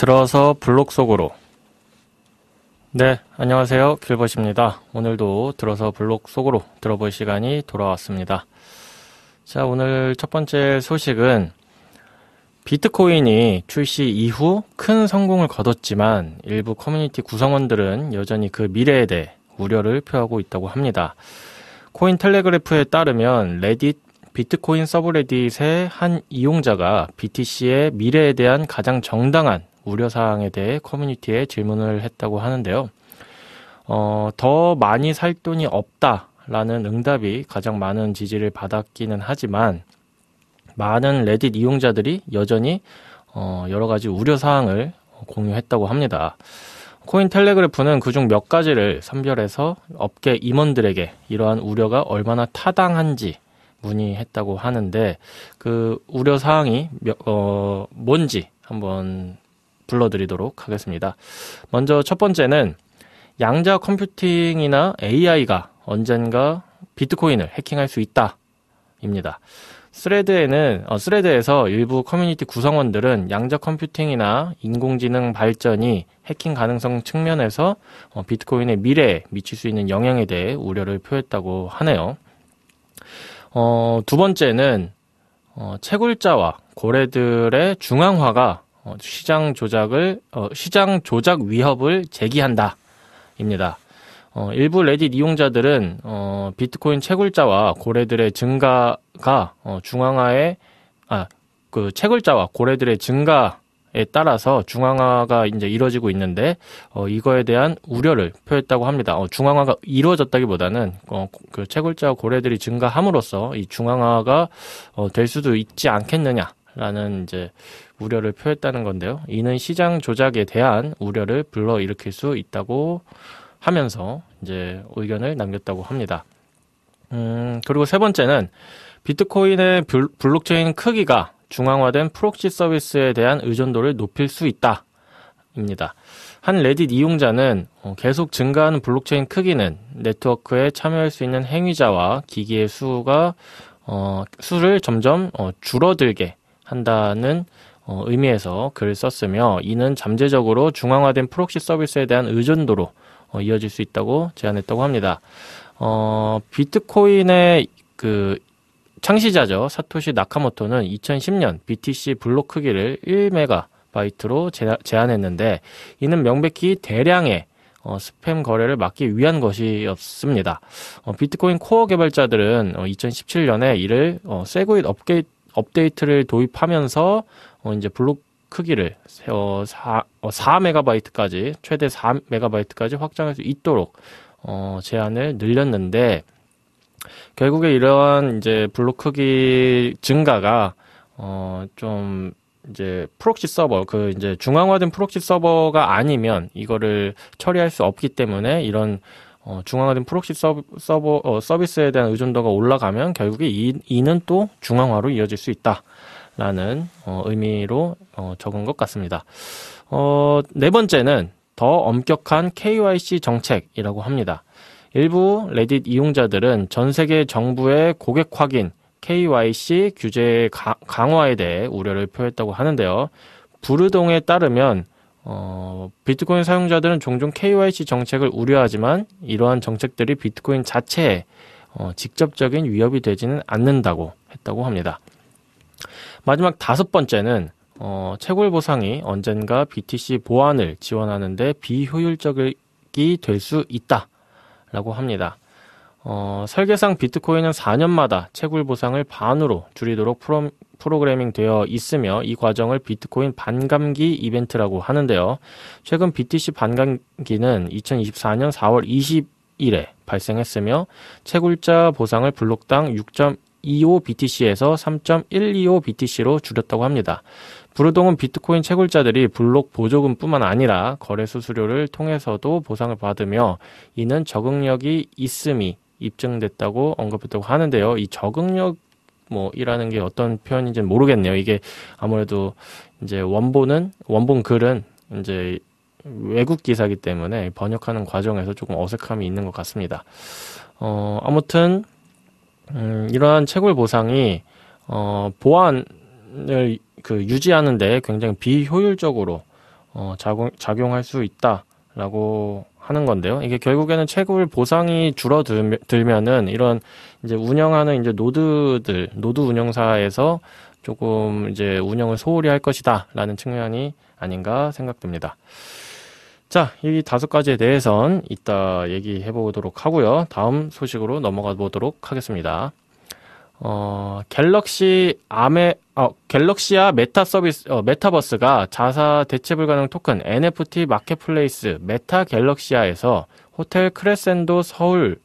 들어서 블록 속으로. 네, 안녕하세요. 길벗입니다. 오늘도 들어서 블록 속으로 들어볼 시간이 돌아왔습니다. 자, 오늘 첫 번째 소식은 비트코인이 출시 이후 큰 성공을 거뒀지만 일부 커뮤니티 구성원들은 여전히 그 미래에 대해 우려를 표하고 있다고 합니다. 코인텔레그래프에 따르면 레딧 비트코인 서브레딧의 한 이용자가 BTC의 미래에 대한 가장 정당한 우려사항에 대해 커뮤니티에 질문을 했다고 하는데요. 더 많이 살 돈이 없다라는 응답이 가장 많은 지지를 받았기는 하지만 많은 레딧 이용자들이 여전히 여러 가지 우려사항을 공유했다고 합니다. 코인텔레그래프는 그중 몇 가지를 선별해서 업계 임원들에게 이러한 우려가 얼마나 타당한지 문의했다고 하는데 그 우려사항이 뭔지 한번 불러드리도록 하겠습니다. 먼저 첫 번째는 양자 컴퓨팅이나 AI가 언젠가 비트코인을 해킹할 수 있다 입니다. 스레드에서 일부 커뮤니티 구성원들은 양자 컴퓨팅이나 인공지능 발전이 해킹 가능성 측면에서 비트코인의 미래에 미칠 수 있는 영향에 대해 우려를 표했다고 하네요. 두 번째는 채굴자와 고래들의 중앙화가 시장 조작 위협을 제기한다 입니다. 일부 레딧 이용자들은 비트코인 채굴자와 고래들의 증가가 채굴자와 고래들의 증가에 따라서 중앙화가 이제 이루어지고 있는데 이거에 대한 우려를 표했다고 합니다. 중앙화가 이루어졌다기보다는 그 채굴자와 고래들이 증가함으로써 이 중앙화가 될 수도 있지 않겠느냐라는 이제 우려를 표했다는 건데요. 이는 시장 조작에 대한 우려를 불러일으킬 수 있다고 하면서 이제 의견을 남겼다고 합니다. 그리고 세 번째는 비트코인의 블록체인 크기가 중앙화된 프록시 서비스에 대한 의존도를 높일 수 있다 입니다. 한 레딧 이용자는 계속 증가하는 블록체인 크기는 네트워크에 참여할 수 있는 행위자와 기기의 수를 점점 줄어들게 한다는 의미에서 글을 썼으며 이는 잠재적으로 중앙화된 프록시 서비스에 대한 의존도로 이어질 수 있다고 제안했다고 합니다. 비트코인의 그 창시자죠. 사토시 나카모토는 2010년 BTC 블록 크기를 1MB로 제한했는데 이는 명백히 대량의 스팸 거래를 막기 위한 것이었습니다. 비트코인 코어 개발자들은 2017년에 이를 세그윗 업데이트를 도입하면서 이제 블록 크기를 4MB까지 최대 4MB까지 확장할 수 있도록 제한을 늘렸는데 결국에 이러한 이제 블록 크기 증가가 좀 이제 프록시 서버 이제 중앙화된 프록시 서버가 아니면 이거를 처리할 수 없기 때문에 이런 중앙화된 프록시 서비스에 대한 의존도가 올라가면 결국에 이는 또 중앙화로 이어질 수 있다라는 의미로 적은 것 같습니다. 네 번째는 더 엄격한 KYC 정책이라고 합니다. 일부 레딧 이용자들은 전 세계 정부의 고객 확인 KYC 규제 강화에 대해 우려를 표했다고 하는데요. 부르동에 따르면 비트코인 사용자들은 종종 KYC 정책을 우려하지만 이러한 정책들이 비트코인 자체에 직접적인 위협이 되지는 않는다고 했다고 합니다. 마지막 다섯 번째는 채굴 보상이 언젠가 BTC 보안을 지원하는데 비효율적이 될 수 있다라고 합니다. 설계상 비트코인은 4년마다 채굴 보상을 반으로 줄이도록 프로그래밍 되어 있으며 이 과정을 비트코인 반감기 이벤트라고 하는데요. 최근 BTC 반감기는 2024년 4월 20일에 발생했으며 채굴자 보상을 블록당 6.25BTC에서 3.125BTC로 줄였다고 합니다. 부르동은 비트코인 채굴자들이 블록 보조금뿐만 아니라 거래 수수료를 통해서도 보상을 받으며 이는 적응력이 있음이 입증됐다고 언급했다고 하는데요. 이 적응력 이라는 게 어떤 표현인지는 모르겠네요. 이게 아무래도 이제 원본 글은 이제 외국 기사이기 때문에 번역하는 과정에서 조금 어색함이 있는 것 같습니다. 아무튼 이러한 채굴 보상이 보안을 유지하는데 굉장히 비효율적으로 작용할 수 있다라고 하는 건데요. 이게 결국에는 채굴 보상이 줄어들면은 이런 이제 운영하는 이제 노드 운영사에서 조금 이제 운영을 소홀히 할 것이다라는 측면이 아닌가 생각됩니다. 자, 이 5가지에 대해선 이따 얘기해 보도록 하고요. 다음 소식으로 넘어가 보도록 하겠습니다. 갤럭시아 메타버스가 자사 대체 불가능 토큰 NFT 마켓플레이스 메타 갤럭시아에서 호텔 크레센도 서울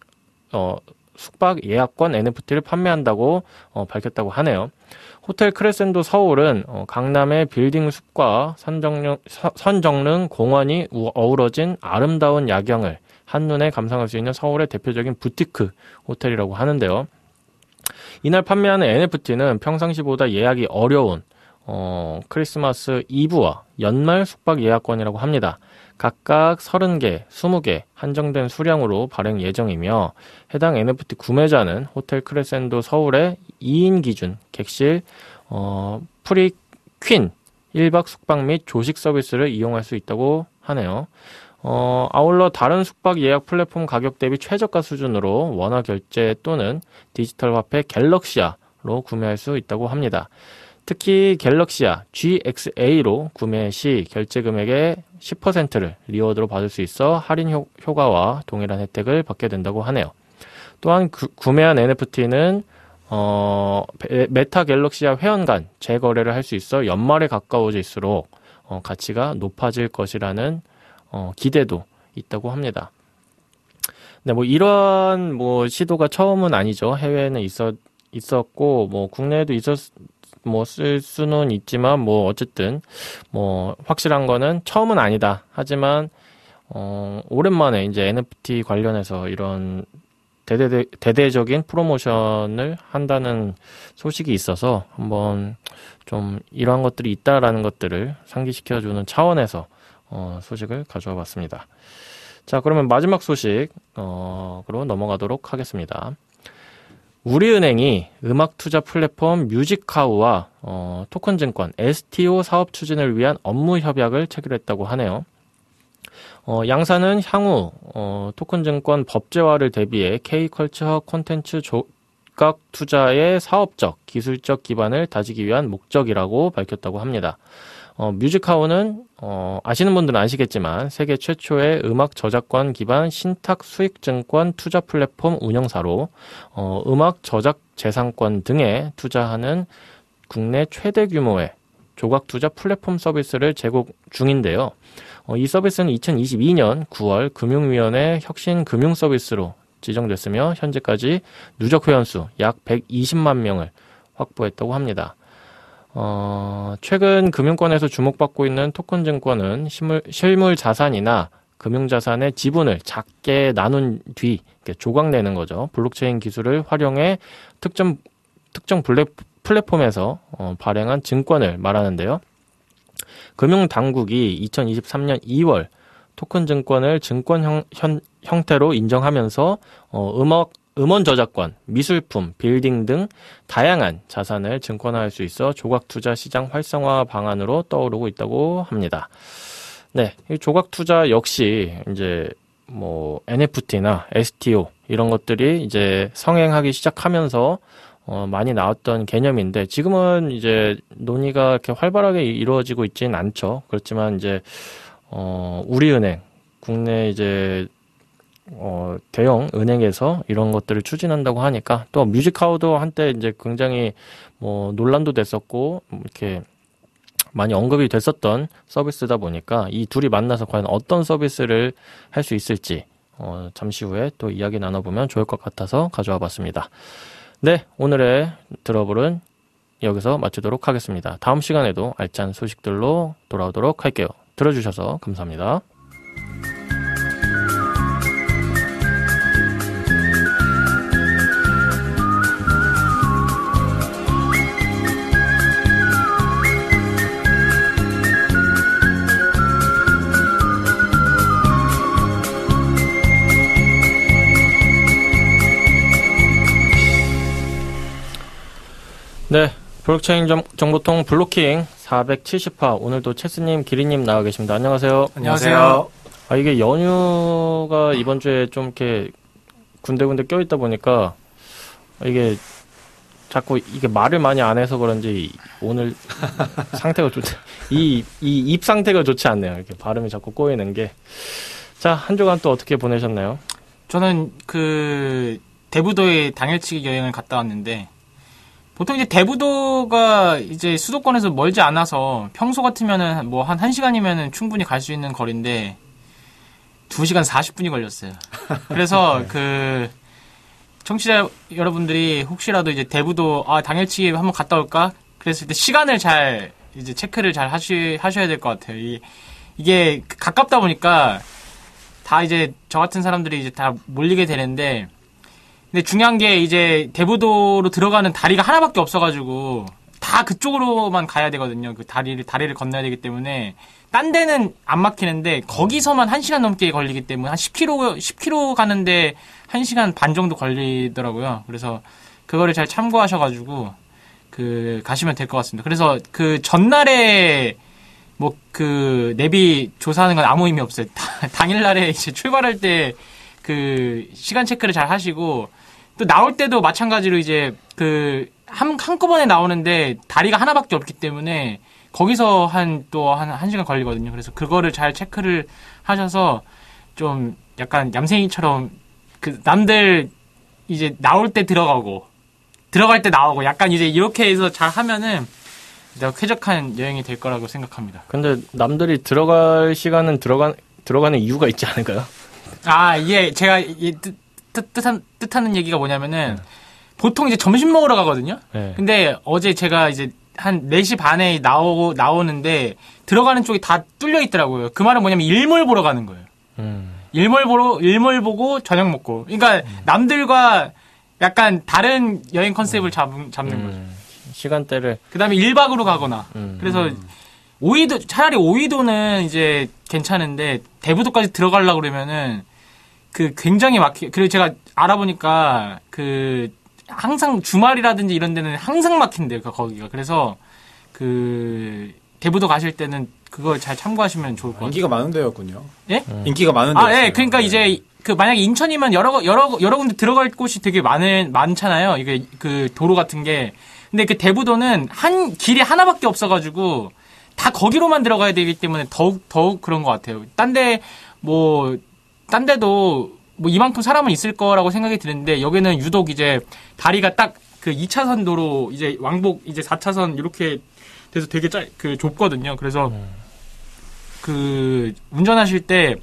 숙박 예약권 NFT를 판매한다고 밝혔다고 하네요. 호텔 크레센도 서울은 강남의 빌딩 숲과 선정릉 공원이 어우러진 아름다운 야경을 한눈에 감상할 수 있는 서울의 대표적인 부티크 호텔이라고 하는데요. 이날 판매하는 NFT는 평상시보다 예약이 어려운 크리스마스 이브와 연말 숙박 예약권이라고 합니다. 각각 30개, 20개 한정된 수량으로 발행 예정이며 해당 NFT 구매자는 호텔 크레센도 서울의 2인 기준 객실 프리 퀸 1박 숙박 및 조식 서비스를 이용할 수 있다고 하네요. 아울러 다른 숙박 예약 플랫폼 가격 대비 최저가 수준으로 원화 결제 또는 디지털 화폐 갤럭시아로 구매할 수 있다고 합니다. 특히 갤럭시아 GXA로 구매 시 결제 금액의 10%를 리워드로 받을 수 있어 할인 효과와 동일한 혜택을 받게 된다고 하네요. 또한 구매한 NFT는 메타 갤럭시아 회원 간 재거래를 할 수 있어 연말에 가까워질수록 가치가 높아질 것이라는 기대도 있다고 합니다. 네, 뭐 이러한 시도가 처음은 아니죠. 해외에는 있었고 국내에도 쓸 수는 있지만 어쨌든 확실한 거는 처음은 아니다. 하지만 오랜만에 이제 NFT 관련해서 이런 대대적인 프로모션을 한다는 소식이 있어서 한번 좀 이러한 것들이 있다라는 것들을 상기시켜주는 차원에서 소식을 가져와 봤습니다. 자, 그러면 마지막 소식으로 넘어가도록 하겠습니다. 우리은행이 음악 투자 플랫폼 뮤직하우와 토큰증권 STO 사업 추진을 위한 업무 협약을 체결했다고 하네요. 양사는 향후 토큰증권 법제화를 대비해 K컬처 콘텐츠 조각 투자의 사업적, 기술적 기반을 다지기 위한 목적이라고 밝혔다고 합니다. 뮤직하우는 아시는 분들은 아시겠지만 세계 최초의 음악 저작권 기반 신탁 수익증권 투자 플랫폼 운영사로 음악 저작 재산권 등에 투자하는 국내 최대 규모의 조각 투자 플랫폼 서비스를 제공 중인데요. 이 서비스는 2022년 9월 금융위원회 혁신 금융 서비스로 지정됐으며 현재까지 누적 회원수 약 120만 명을 확보했다고 합니다. 최근 금융권에서 주목받고 있는 토큰 증권은 실물 자산이나 금융자산의 지분을 작게 나눈 뒤 조각내는 거죠. 블록체인 기술을 활용해 특정 플랫폼에서 발행한 증권을 말하는데요. 금융당국이 2023년 2월 토큰 증권을 증권 형태로 인정하면서 음원 저작권, 미술품, 빌딩 등 다양한 자산을 증권화할 수 있어 조각 투자 시장 활성화 방안으로 떠오르고 있다고 합니다. 네, 이 조각 투자 역시 이제 NFT나 STO 이런 것들이 이제 성행하기 시작하면서 많이 나왔던 개념인데 지금은 이제 논의가 이렇게 활발하게 이루어지고 있지는 않죠. 그렇지만 이제 우리은행 국내 이제 대형 은행에서 이런 것들을 추진한다고 하니까 또 뮤직하우도 한때 이제 굉장히 논란도 됐었고 이렇게 많이 언급이 됐었던 서비스다 보니까 이 둘이 만나서 과연 어떤 서비스를 할 수 있을지 잠시 후에 또 이야기 나눠보면 좋을 것 같아서 가져와 봤습니다. 네, 오늘의 들어볼은 여기서 마치도록 하겠습니다. 다음 시간에도 알찬 소식들로 돌아오도록 할게요. 들어주셔서 감사합니다. 네, 블록체인 정보통 블로킹 470화 오늘도 체스님, 기리님 나와 계십니다. 안녕하세요. 안녕하세요. 이게 연휴가 이번 주에 좀 이렇게 군데군데 껴있다 보니까 이게 자꾸 이게 말을 많이 안 해서 그런지 오늘 상태가 이 입 상태가 좋지 않네요. 이렇게 발음이 자꾸 꼬이는 게. 자, 한 주간 또 어떻게 보내셨나요? 저는 대부도에 당일치기 여행을 갔다 왔는데, 보통 이제 대부도가 이제 수도권에서 멀지 않아서 평소 같으면은 뭐 한 1시간이면은 충분히 갈 수 있는 거리인데 2시간 40분이 걸렸어요. 그래서 청취자 여러분들이 혹시라도 이제 대부도 당일치기 한번 갔다 올까? 그랬을 때 시간을 잘 이제 체크를 잘 하셔야 될 것 같아요. 이게 가깝다 보니까 다 이제 저 같은 사람들이 이제 다 몰리게 되는데, 근데 중요한 게 이제 대부도로 들어가는 다리가 하나밖에 없어가지고 다 그쪽으로만 가야 되거든요. 그 다리를 건너야 되기 때문에 딴 데는 안 막히는데 거기서만 1시간 넘게 걸리기 때문에 한 10km 가는데 1시간 반 정도 걸리더라고요. 그래서 그거를 잘 참고하셔가지고 가시면 될 것 같습니다. 그래서 전날에 내비 조사하는 건 아무 의미 없어요. 당일날에 이제 출발할 때 시간 체크를 잘 하시고, 또 나올 때도 마찬가지로 이제 한꺼번에 나오는데 다리가 하나밖에 없기 때문에 거기서 한 1시간 걸리거든요. 그래서 그거를 잘 체크를 하셔서 좀 약간 얌생이처럼 남들 이제 나올 때 들어가고 들어갈 때 나오고 약간 이제 이렇게 해서 잘 하면은 쾌적한 여행이 될 거라고 생각합니다. 근데 남들이 들어갈 시간은 들어가는 이유가 있지 않을까요? 이게 제가 뜻하는 얘기가 뭐냐면은, 보통 이제 점심 먹으러 가거든요? 네. 근데 어제 제가 이제 한 4시 반에 나오는데 들어가는 쪽이 다 뚫려 있더라고요. 그 말은 뭐냐면 일몰 보러 가는 거예요. 일몰 보고 저녁 먹고. 그러니까 남들과 약간 다른 여행 컨셉을 잡는 거죠. 시간대를. 그 다음에 1박으로 가거나. 그래서 차라리 오이도는 이제 괜찮은데 대부도까지 들어가려고 그러면은 굉장히 그리고 제가 알아보니까 항상 주말이라든지 이런 데는 항상 막힌대요, 거기가. 그래서 대부도 가실 때는 그걸 잘 참고하시면 좋을 것 같아요. 인기가 많은 데였군요. 예? 인기가 많은 데였어요. 예. 그러니까 이제 만약에 인천이면 여러 군데 들어갈 곳이 되게 많잖아요. 이게 도로 같은 게. 근데 대부도는 길이 하나밖에 없어가지고 다 거기로만 들어가야 되기 때문에 더욱 그런 것 같아요. 딴 데도 이만큼 사람은 있을 거라고 생각이 드는데, 여기는 유독 이제 다리가 딱 2차선 도로 이제 왕복 이제 4차선 이렇게 돼서 되게 좁거든요. 그래서 운전하실 때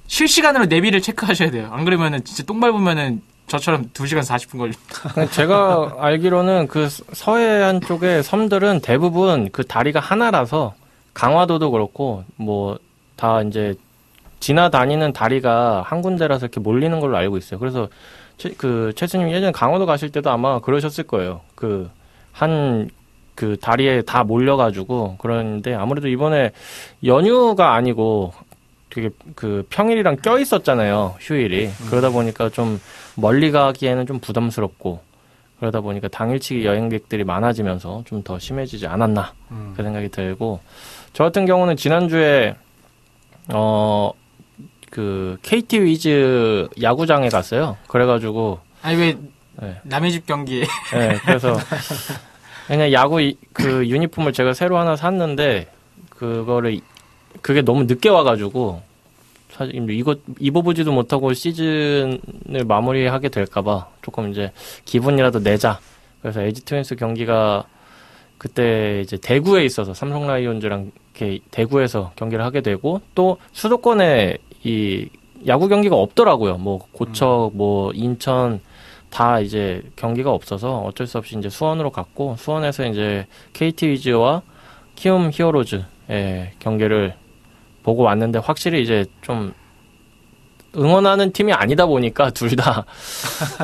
실시간으로 내비를 체크하셔야 돼요. 안 그러면은 진짜 똥 밟으면은 저처럼 2시간 40분 걸립니다. 제가 알기로는 서해안 쪽의 섬들은 대부분 다리가 하나라서 강화도도 그렇고 다 이제 지나다니는 다리가 한 군데라서 이렇게 몰리는 걸로 알고 있어요. 그래서 최스님 예전에 강화도 가실 때도 아마 그러셨을 거예요. 다리에 다 몰려가지고. 그러는데 아무래도 이번에 연휴가 아니고 되게 평일이랑 껴 있었잖아요, 휴일이. 그러다 보니까 좀 멀리 가기에는 좀 부담스럽고, 그러다 보니까 당일치기 여행객들이 많아지면서 좀 더 심해지지 않았나, 그 생각이 들고, 저 같은 경우는 지난주에 KT 위즈 야구장에 갔어요. 그래가지고. 왜 남의 집 경기에. 네, 그래서 그냥 야구 유니폼을 제가 새로 하나 샀는데 그게 너무 늦게 와가지고 사실 이거 입어보지도 못하고 시즌을 마무리하게 될까봐 조금 이제 기분이라도 내자. 그래서 LG 트윈스 경기가 그때 이제 대구에 있어서 삼성 라이온즈랑 이렇게 대구에서 경기를 하게 되고, 또 수도권에 이 야구 경기가 없더라고요. 고척, 인천 다 이제 경기가 없어서 어쩔 수 없이 이제 수원으로 갔고, 수원에서 이제 KT 위즈와 키움 히어로즈의 경기를 보고 왔는데, 확실히 이제 좀 응원하는 팀이 아니다 보니까 둘 다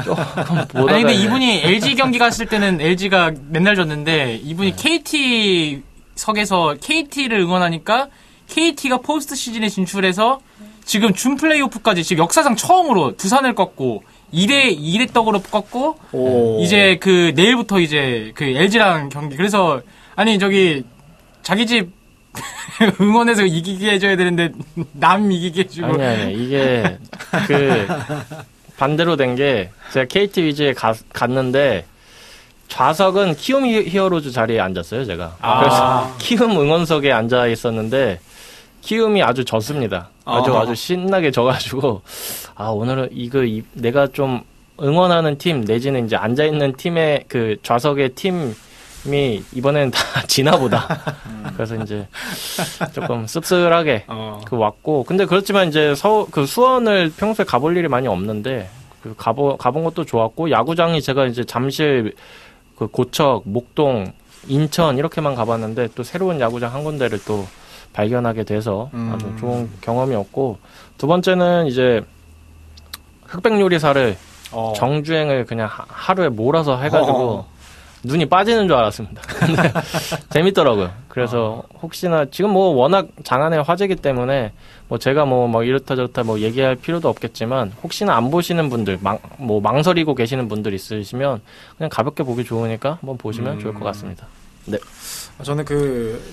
조금 보다가. 근데 이분이 LG 경기 갔을 때는 LG가 맨날 졌는데, 이분이 KT 석에서 KT를 응원하니까 KT가 포스트 시즌에 진출해서 지금 준 플레이오프까지 지금 역사상 처음으로 두산을 꺾고 2대 떡으로 꺾고, 이제 내일부터 이제 LG랑 경기. 그래서 자기 집 응원해서 이기게 해줘야 되는데 남 이기게 해주고. 아니 이게 그 반대로 된 게 제가 KT 위즈에 갔는데 좌석은 키움 히어로즈 자리에 앉았어요 제가. 그래서 키움 응원석에 앉아 있었는데 키움이 아주 졌습니다. 아주 신나게 져가지고 오늘은 내가 좀 응원하는 팀 내지는 이제 앉아 있는 팀의 그 좌석의 팀이 이번에는 다 지나보다. 그래서 이제 조금 씁쓸하게 왔고 근데 그렇지만 이제 수원을 평소에 가볼 일이 많이 없는데 가본 것도 좋았고 야구장이 제가 이제 잠실 그 고척, 목동, 인천 이렇게만 가봤는데 또 새로운 야구장 한 군데를 또 발견하게 돼서 아주 좋은 경험이었고 두 번째는 이제 흑백 요리사를 정주행을 그냥 하루에 몰아서 해가지고 눈이 빠지는 줄 알았습니다. 근데 재밌더라고요. 그래서 혹시나 지금 뭐 워낙 장안의 화제이기 때문에 뭐 제가 뭐 이렇다 저렇다 뭐 얘기할 필요도 없겠지만 혹시나 안 보시는 분들 망설이고 계시는 분들 있으시면 그냥 가볍게 보기 좋으니까 한번 보시면 좋을 것 같습니다. 네. 저는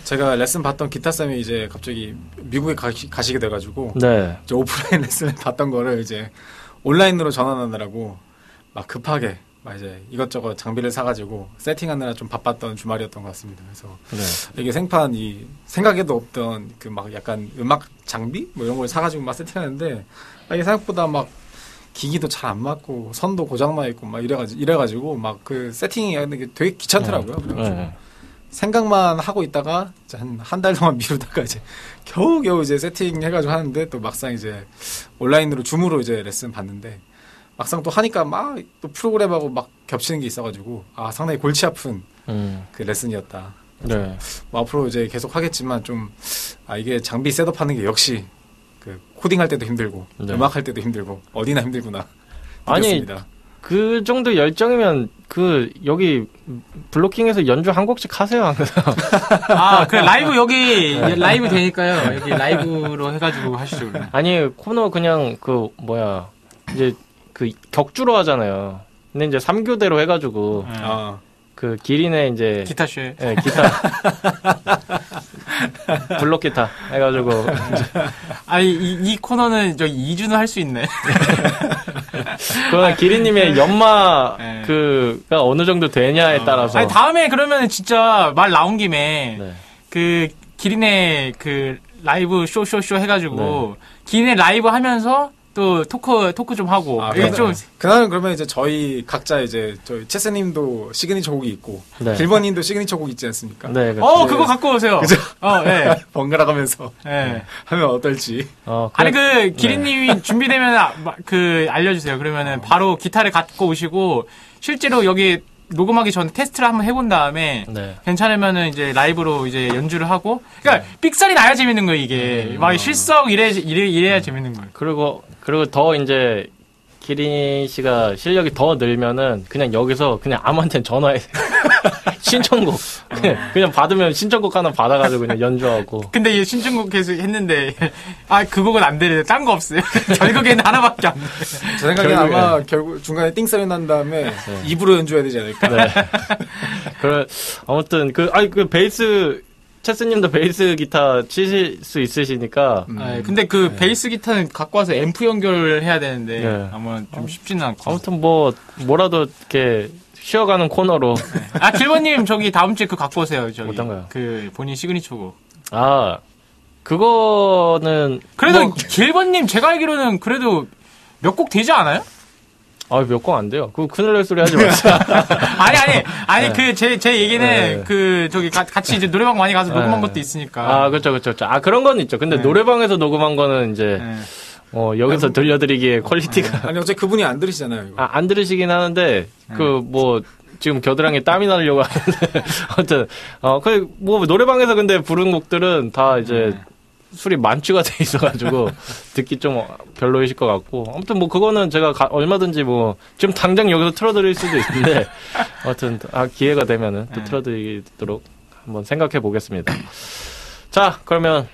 제가 레슨 받던 기타 쌤이 이제 갑자기 미국에 가시게 돼가지고 네. 이제 오프라인 레슨을 받던 거를 이제 온라인으로 전환하느라고 막 급하게 막 이제 이것저것 장비를 사가지고 세팅하느라 좀 바빴던 주말이었던 것 같습니다. 그래서 네. 이게 생각에도 없던 그 막 약간 음악 장비 뭐 이런 걸 사가지고 막 세팅하는데 이게 생각보다 막 기기도 잘 안 맞고 선도 고장나 있고 막 이래가지고 막 그 세팅이 되게 귀찮더라고요. 그래가지고 생각만 하고 있다가 한 달 동안 미루다가 이제 겨우겨우 이제 세팅해가지고 하는데 또 막상 이제 온라인으로 줌으로 이제 레슨 받는데 막상 또 하니까 막 또 프로그램하고 막 겹치는 게 있어가지고 상당히 골치 아픈 그 레슨이었다. 네. 뭐 앞으로 이제 계속 하겠지만 좀 이게 장비 셋업하는 게 역시 그 코딩할 때도 힘들고 네. 음악할 때도 힘들고 어디나 힘들구나. 아니 그 정도 열정이면 여기 블로킹에서 연주 한 곡씩 하세요 항상. 그래 라이브 여기 라이브 되니까요. 여기 라이브로 해가지고 하시죠. 그러면. 아니 코너 그냥 이제 그 격주로 하잖아요. 근데 이제 3교대로 해가지고 그 기린의 이제 기타쇼. 네, 기타 블록 기타 해가지고 이 코너는 저 2주는 할 수 있네. 그건 기린님의 연마 그가 어느 정도 되냐에 따라서. 다음에 그러면 진짜 말 나온 김에 네. 그 기린의 그 라이브 쇼 해가지고 기린의 라이브 하면서 또 토크 좀 하고. 그날은 그러면 이제 저희 각자 이제 저희 체스님도 시그니처 곡이 있고 길버님도 시그니처 곡 있지 않습니까? 네. 그렇죠. 그거 갖고 오세요. 그죠? 네. 번갈아 가면서 하면 어떨지. 아니 기린님이 준비되면 알려주세요. 그러면은 바로 기타를 갖고 오시고 실제로 여기 녹음하기 전에 테스트를 한번 해본 다음에 괜찮으면은 이제 라이브로 이제 연주를 하고 그러니까 삑살이 나야 재밌는 거예요 이게 막 실석 이래야 재밌는 거예요. 그리고 더 이제 기린 씨가 실력이 더 늘면은 그냥 여기서 그냥 아무한테나 전화해 신청곡 그냥 받으면 신청곡 하나 받아가지고 그냥 연주하고. 근데 이 신청곡 계속 했는데 그 곡은 안 되는데 딴 거 없어요. 결국에는 하나밖에 안 돼. 제 생각에 아마 결국 중간에 띵소리 난 다음에 입으로 연주해야 되지 않을까. 네. 아무튼 그 베이스 체스님도 베이스 기타 치실 수 있으시니까. 근데 베이스 기타는 갖고 와서 앰프 연결을 해야 되는데 아마 좀 쉽지는 않고. 아무튼 뭐라도 이렇게 쉬어가는 코너로. 길버님 저기 다음 주에 갖고 오세요. 저기. 어떤가요? 본인 시그니처곡. 그거는 그래도 길버님 제가 알기로는 그래도 몇 곡 되지 않아요? 몇 곡 안 돼요. 큰일 날 소리 하지 마세요. 아니, 제 얘기는, 저기, 같이 이제 노래방 많이 가서 녹음한 것도 있으니까. 그렇죠. 그런 건 있죠. 근데 노래방에서 녹음한 거는 이제, 여기서 들려드리기에 퀄리티가. 아니, 어차피 그분이 안 들으시잖아요, 이거. 안 들으시긴 하는데, 지금 겨드랑이에 땀이 나려고 하는데, 아무튼, 노래방에서 근데 부른 곡들은 다 이제, 술이 만취가 돼 있어가지고 듣기 좀 별로이실 것 같고 아무튼 그거는 제가 얼마든지 지금 당장 여기서 틀어드릴 수도 있는데 아무튼 기회가 되면은 또 틀어드리도록 한번 생각해 보겠습니다. 자 그러면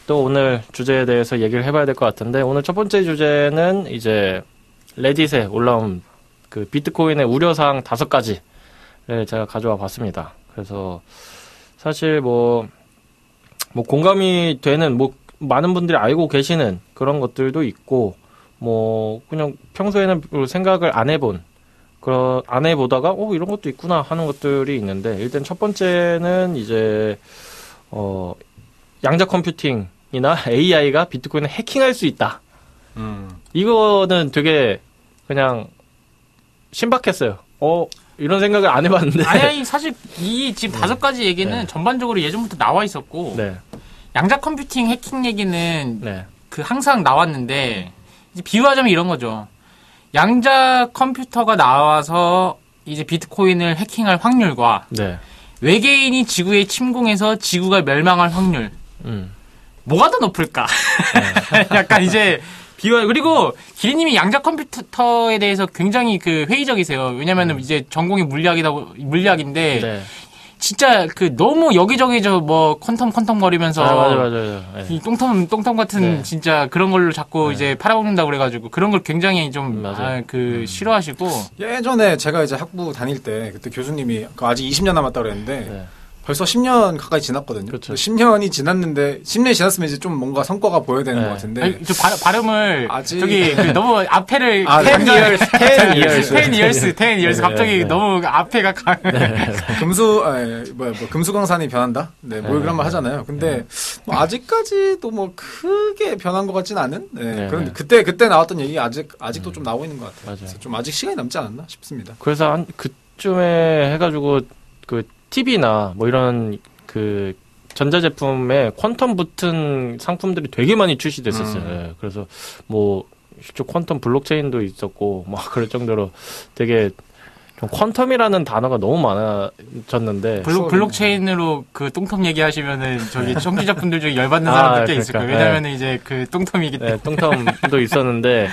또 오늘 주제에 대해서 얘기를 해봐야 될 것 같은데 오늘 첫 번째 주제는 이제 레딧에 올라온 그 비트코인의 우려사항 5가지를 제가 가져와 봤습니다. 그래서 사실 뭐 공감이 되는 많은 분들이 알고 계시는 그런 것들도 있고 그냥 평소에는 생각을 안 해보다가 이런 것도 있구나 하는 것들이 있는데, 일단 첫 번째는 이제 양자 컴퓨팅이나 AI가 비트코인을 해킹할 수 있다. 이거는 되게 그냥 신박했어요. 이런 생각을 안 해봤는데. 아니, 사실 이 지금 5가지 얘기는 전반적으로 예전부터 나와 있었고, 양자 컴퓨팅 해킹 얘기는 항상 나왔는데, 이제 비유하자면 이런 거죠. 양자 컴퓨터가 나와서 이제 비트코인을 해킹할 확률과 외계인이 지구에 침공해서 지구가 멸망할 확률, 뭐가 더 높을까? 약간 이제 그리고 기리님이 양자 컴퓨터에 대해서 굉장히 회의적이세요. 왜냐면은 이제 전공이 물리학인데 진짜 너무 여기저기 쿼텀 거리면서 맞아요. 이 똥텀 같은 진짜 그런 걸로 자꾸 이제 팔아먹는다고 그래가지고 그런 걸 굉장히 좀 싫어하시고. 예전에 제가 이제 학부 다닐 때 그때 교수님이 아직 20년 남았다고 그랬는데 벌써 10년 가까이 지났거든요. 그렇죠. 10년이 지났는데 10년이 지났으면 이제 좀 뭔가 성과가 보여야 되는 것 같은데. 아니, 저 발음을 아직 너무 앞에를 10 years 갑자기 너무 앞에가 금수강산이 변한다. 그런 말 하잖아요. 근데 아직까지도 크게 변한 것 같진 않은. 그런데 그때 나왔던 얘기 아직도 좀 나오고 있는 것 같아요. 그래서 좀 아직 시간이 남지 않았나 싶습니다. 그래서 한 그쯤에 해가지고 TV나 이런 전자제품에 퀀텀 붙은 상품들이 되게 많이 출시됐었어요. 그래서 실제 퀀텀 블록체인도 있었고 그럴 정도로 되게 좀 퀀텀이라는 단어가 너무 많아졌는데, 블록체인으로 똥텀 얘기하시면은 저기 청취자분들 중에 열받는 사람들 꽤 있을 거예요. 왜냐면은 이제 똥텀이기 때문에. 똥텀도 있었는데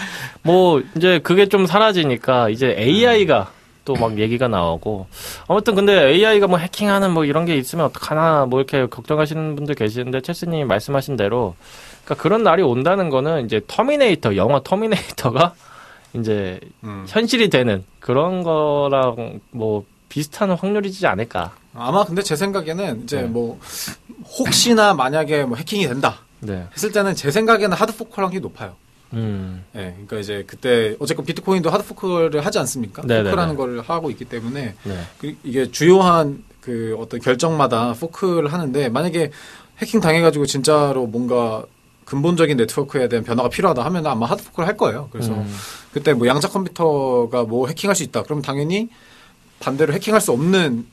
이제 그게 좀 사라지니까 이제 AI가 또 얘기가 나오고, 아무튼 근데 AI가 해킹하는 이런 게 있으면 어떡하나 이렇게 걱정하시는 분들 계시는데, 체스님이 말씀하신 대로 그러니까 그런 날이 온다는 거는 이제 영화 터미네이터가 이제 현실이 되는 그런 거랑 비슷한 확률이지 않을까. 아마 근데 제 생각에는 이제 혹시나 만약에 해킹이 된다 했을 때는 제 생각에는 하드포크할 확률이 높아요. 그러니까 이제 그때 어쨌건 비트코인도 하드포크를 하지 않습니까? 포크라는 걸 하고 있기 때문에 이게 주요한 어떤 결정마다 포크를 하는데, 만약에 해킹 당해가지고 진짜로 뭔가 근본적인 네트워크에 대한 변화가 필요하다 하면 아마 하드포크를 할 거예요. 그래서 그때 양자 컴퓨터가 해킹할 수 있다. 그럼 당연히 반대로 해킹할 수 없는,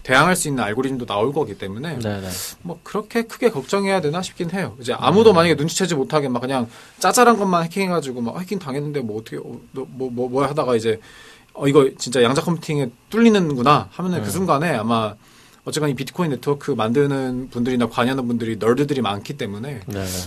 대항할 수 있는 알고리즘도 나올 거기 때문에 그렇게 크게 걱정해야 되나 싶긴 해요. 이제 아무도 만약에 눈치채지 못하게 그냥 짜잘한 것만 해킹해가지고 해킹 당했는데 어떻게 뭐 하다가 이제 이거 진짜 양자 컴퓨팅에 뚫리는구나 하면은 그 순간에 아마 어쨌건 이 비트코인 네트워크 만드는 분들이나 관여하는 분들이 널드들이 많기 때문에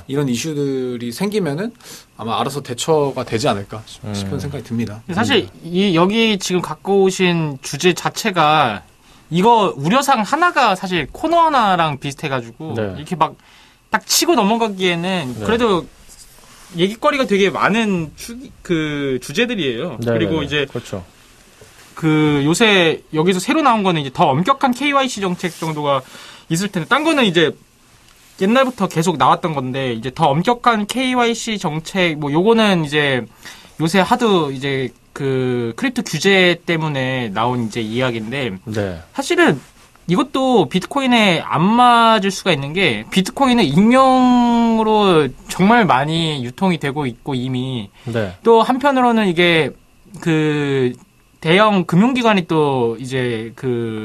이런 이슈들이 생기면은 아마 알아서 대처가 되지 않을까 싶은 생각이 듭니다. 사실 여기 지금 갖고 오신 주제 자체가 이거 우려사항 하나가 사실 코너 하나랑 비슷해가지고 이렇게 딱 치고 넘어가기에는 그래도 얘기거리가 되게 많은 주제들이에요. 그리고 이제 그렇죠. 요새 여기서 새로 나온 거는 이제 더 엄격한 KYC 정책 정도가 있을 텐데, 딴 거는 이제 옛날부터 계속 나왔던 건데, 이제 더 엄격한 KYC 정책 요거는 이제 요새 하도 이제 크립토 규제 때문에 나온 이제 이야기인데, 사실은 이것도 비트코인에 안 맞을 수가 있는 게, 비트코인은 익명으로 정말 많이 유통이 되고 있고 이미 또 한편으로는 이게 대형 금융기관이 또 이제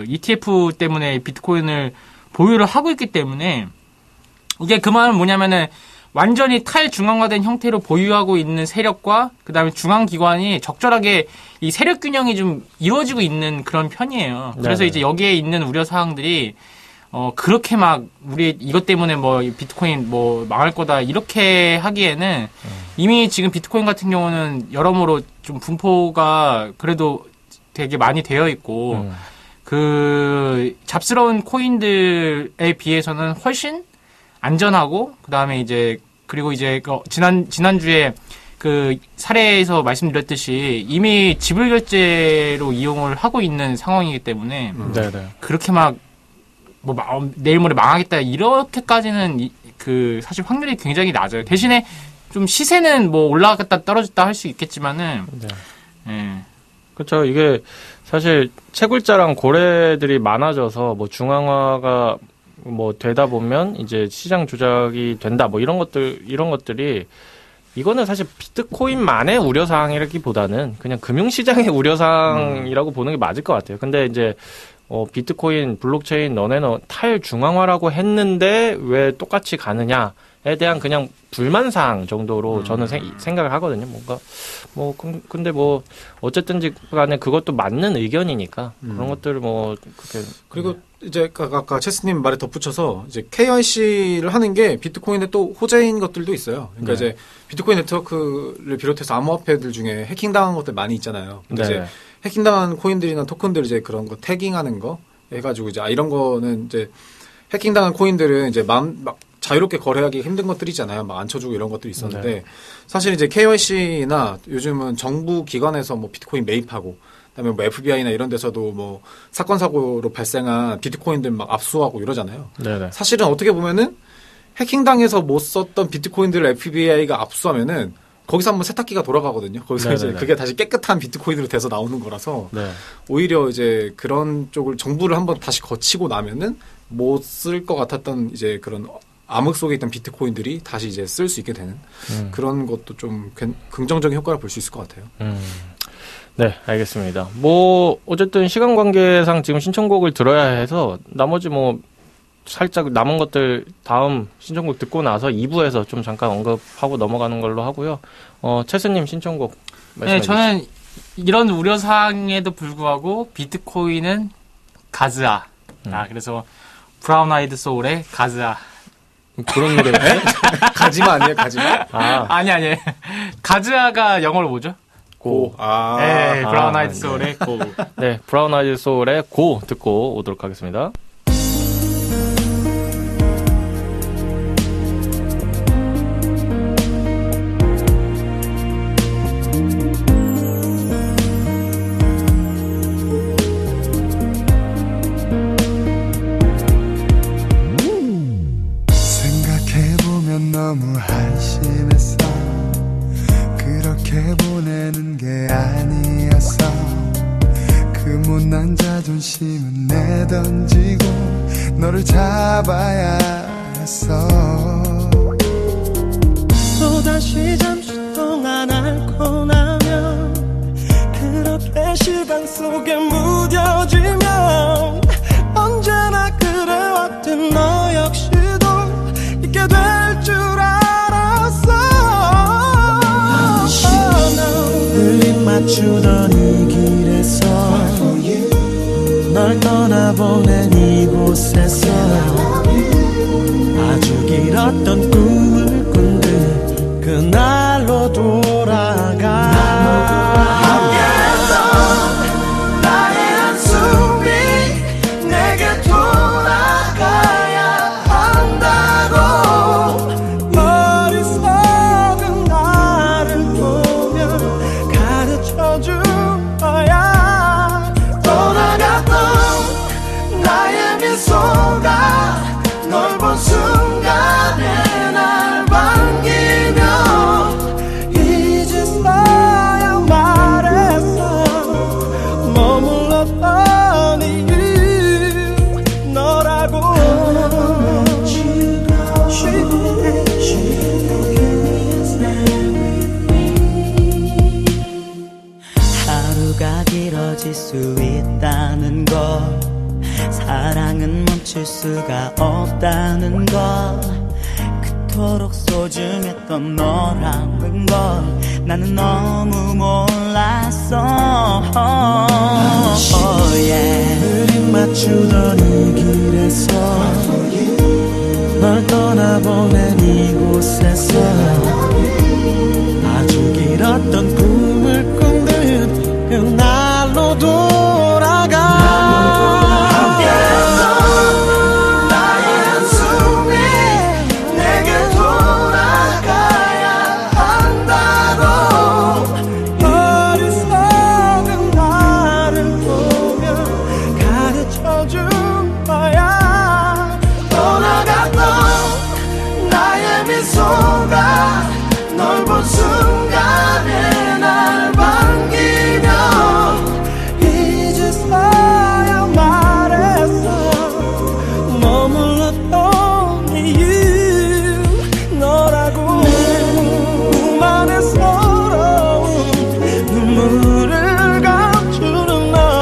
ETF 때문에 비트코인을 보유를 하고 있기 때문에, 이게 그 말은 뭐냐면은 완전히 탈중앙화된 형태로 보유하고 있는 세력과 그다음에 중앙기관이 적절하게 이 세력 균형이 좀 이루어지고 있는 그런 편이에요. 그래서 이제 여기에 있는 우려 사항들이 그렇게 우리 이것 때문에 비트코인 망할 거다 이렇게 하기에는 이미 지금 비트코인 같은 경우는 여러모로 좀 분포가 그래도 되게 많이 되어 있고 잡스러운 코인들에 비해서는 훨씬 안전하고, 그리고 이제 지난주에 사례에서 말씀드렸듯이 이미 지불 결제로 이용을 하고 있는 상황이기 때문에 그렇게 뭐 내일 모레 망하겠다 이렇게까지는 사실 확률이 굉장히 낮아요. 대신에 좀 시세는 뭐 올라갔다 떨어졌다 할 수 있겠지만은 네. 예. 그렇죠. 이게 사실 채굴자랑 고래들이 많아져서 뭐 중앙화가 뭐 되다 보면 이제 시장 조작이 된다 뭐 이런 것들이 이거는 사실 비트코인만의 우려사항이라기보다는 그냥 금융시장의 우려사항이라고 보는 게 맞을 것 같아요. 근데 이제 비트코인, 블록체인 너네는 탈중앙화라고 했는데 왜 똑같이 가느냐에 대한 그냥 불만사항 정도로 저는 생각을 하거든요. 뭔가 근데 뭐 어쨌든지 간에 그것도 맞는 의견이니까 그런 것들을 뭐 그렇게 그리고 이제 아까 체스님 말에 덧붙여서 이제 KYC를 하는 게 비트코인의 또 호재인 것들도 있어요. 그러니까 이제 비트코인 네트워크를 비롯해서 암호화폐들 중에 해킹당한 것들 많이 있잖아요. 근데 이제 해킹당한 코인들이나 토큰들 이제 그런 거 태깅하는 거 해가지고 이제 이런 거는 이제 해킹당한 코인들은 이제 막 자유롭게 거래하기 힘든 것들이잖아요. 막 안 쳐주고 이런 것들이 있었는데 사실 이제 KYC나 요즘은 정부 기관에서 뭐 비트코인 매입하고 그다음에 뭐 FBI나 이런 데서도 뭐 사건 사고로 발생한 비트코인들 막 압수하고 이러잖아요. 네네. 사실은 어떻게 보면은 해킹당해서 못 썼던 비트코인들을 FBI가 압수하면은 거기서 한번 세탁기가 돌아가거든요. 거기서 네네네. 이제 그게 다시 깨끗한 비트코인으로 돼서 나오는 거라서 오히려 이제 그런 쪽을 정부를 한번 다시 거치고 나면은 못 쓸 것 같았던 이제 그런 암흑 속에 있던 비트코인들이 다시 이제 쓸 수 있게 되는 그런 것도 좀 긍정적인 효과를 볼 수 있을 것 같아요. 네, 알겠습니다. 뭐 어쨌든 시간 관계상 지금 신청곡을 들어야 해서 나머지 뭐 살짝 남은 것들 다음 신청곡 듣고 나서 2부에서 좀 잠깐 언급하고 넘어가는 걸로 하고요. 채스님 신청곡 말씀해 주시죠. 네, 저는 이런 우려사항에도 불구하고 비트코인은 가즈아. 그래서 브라운 아이드 소울의 가즈아. 그런 노래 가지마 아니에요? 가지마? 아니. 가즈아가 영어로 뭐죠? 고. 네, 브라운 아이드 소울의 고. 네, 브라운 아이드 소울의 고 듣고 오도록 하겠습니다. 너무 한심했어. 그렇게 보내는 게 아니었어. 그 못난 자존심은 내던지고 너를 잡아야 했어. 또다시 잠시 동안 앓고 나면 그렇게 시간 속에 무뎌지면 언제나 그래왔던 너 역시도 있게 될 줄 알았어. 흘림 맞추던 이 길에서 널 떠나보낸 이곳에서 아주 길었던 꿈을 꾼 듯 그날로 돌아가. 순간에 날 반기며 이제서야 말했어. 머물렀던 이유 너라고. 하루가 길어질 수 있다는 것, 사랑은 멈출 수가 없다는 것, 그토록 소중했던 너라는 걸 나는 너무 몰랐어. 흐림 맞추던 이 길에서 널 떠나보낸 이곳에서 아주 길었던 꿈을 꾼 듯 그날로 돌아가. 준 거야. 미소가 널 본 순간에 날 반기며 잊으세요 말했어 머물렀던 이유 너라고 꿈 안에 서러운 눈물을 감추는 너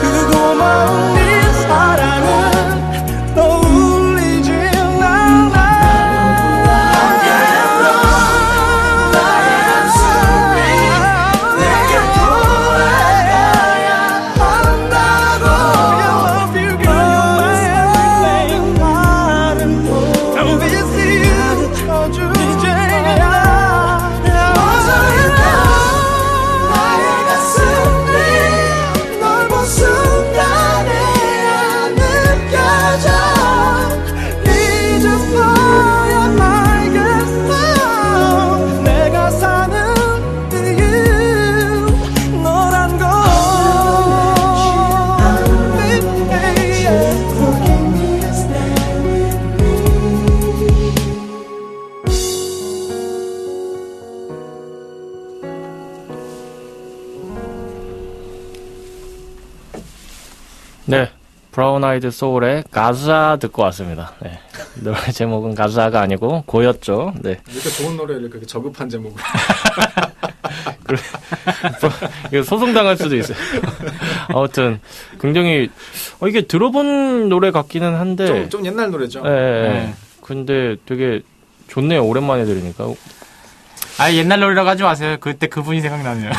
그 고마운 네 사랑은 떠올리지 않아 나의 한숨이 내게 돌아가야 한다고 I love you girl 말은 I'm busy 쳐준 이제야 나의 가슴이 널 본 순간에 느껴져 잊어서야 알겠어 내가 사는 이유 너란 걸 네. 브라운 아이드 소울의 가자 듣고 왔습니다. 네. 노래 제목은 가자가 아니고 고였죠. 네. 이렇게 좋은 노래를 그렇게 저급한 제목으로. 이거 소송당할 수도 있어요. 아무튼 굉장히 이게 들어본 노래 같기는 한데 좀 옛날 노래죠. 예. 근데 되게 좋네요. 오랜만에 들으니까. 아 옛날 노래라고 하지 마세요. 그때 그분이 생각나네요.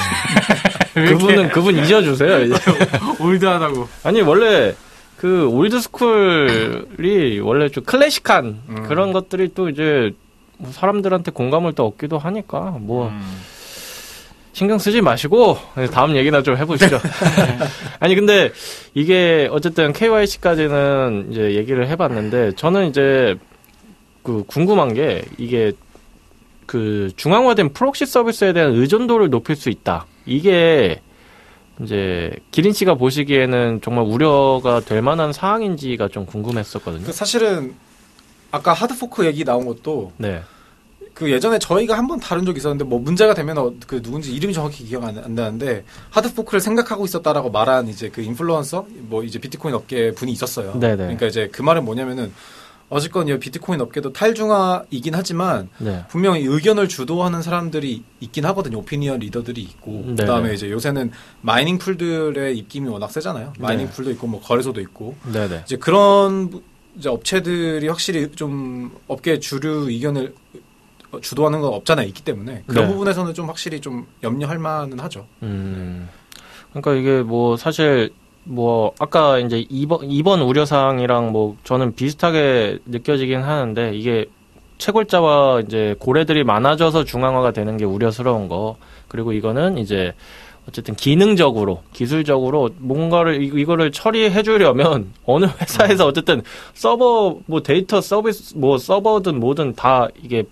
그분 잊어주세요. 이제. 올드하다고. 아니 원래 그 올드스쿨이 원래 좀 클래식한 그런 것들이 또 이제 뭐 사람들한테 공감을 또 얻기도 하니까 뭐 신경 쓰지 마시고 다음 얘기나 좀 해보시죠. 아니 근데 이게 어쨌든 KYC까지는 이제 얘기를 해봤는데 저는 이제 그 궁금한 게 이게 그 중앙화된 프록시 서비스에 대한 의존도를 높일 수 있다. 이게 이제 기린 씨가 보시기에는 정말 우려가 될 만한 사항인지가 좀 궁금했었거든요. 그 사실은 아까 하드포크 얘기 나온 것도 네. 그 예전에 저희가 한번 다룬 적이 있었는데 뭐 문제가 되면 그 누군지 이름이 정확히 기억 안 나는데 하드포크를 생각하고 있었다라고 말한 이제 그 인플루언서 뭐 이제 비트코인 업계 분이 있었어요. 네네. 그러니까 이제 그 말은 뭐냐면은 어쨌건 이 비트코인 업계도 탈중화이긴 하지만 네. 분명히 의견을 주도하는 사람들이 있긴 하거든요. 오피니언 리더들이 있고 네네. 그다음에 이제 요새는 마이닝 풀들의 입김이 워낙 세잖아요. 마이닝 네. 풀도 있고 뭐 거래소도 있고 네네. 이제 그런 이제 업체들이 확실히 좀 업계 주류 의견을 주도하는 건 없잖아요. 있기 때문에 그런 네. 부분에서는 좀 확실히 좀 염려할 만은 하죠. 그러니까 이게 뭐 사실 뭐 아까 이제 2번 우려사항이랑 뭐 저는 비슷하게 느껴지긴 하는데 이게 채굴자와 이제 고래들이 많아져서 중앙화가 되는 게 우려스러운 거. 그리고 이거는 이제 어쨌든 기능적으로 기술적으로 뭔가를 이거를 처리해 주려면 어느 회사에서 어쨌든 서버 뭐 데이터 서비스 뭐 서버든 뭐든 다 이게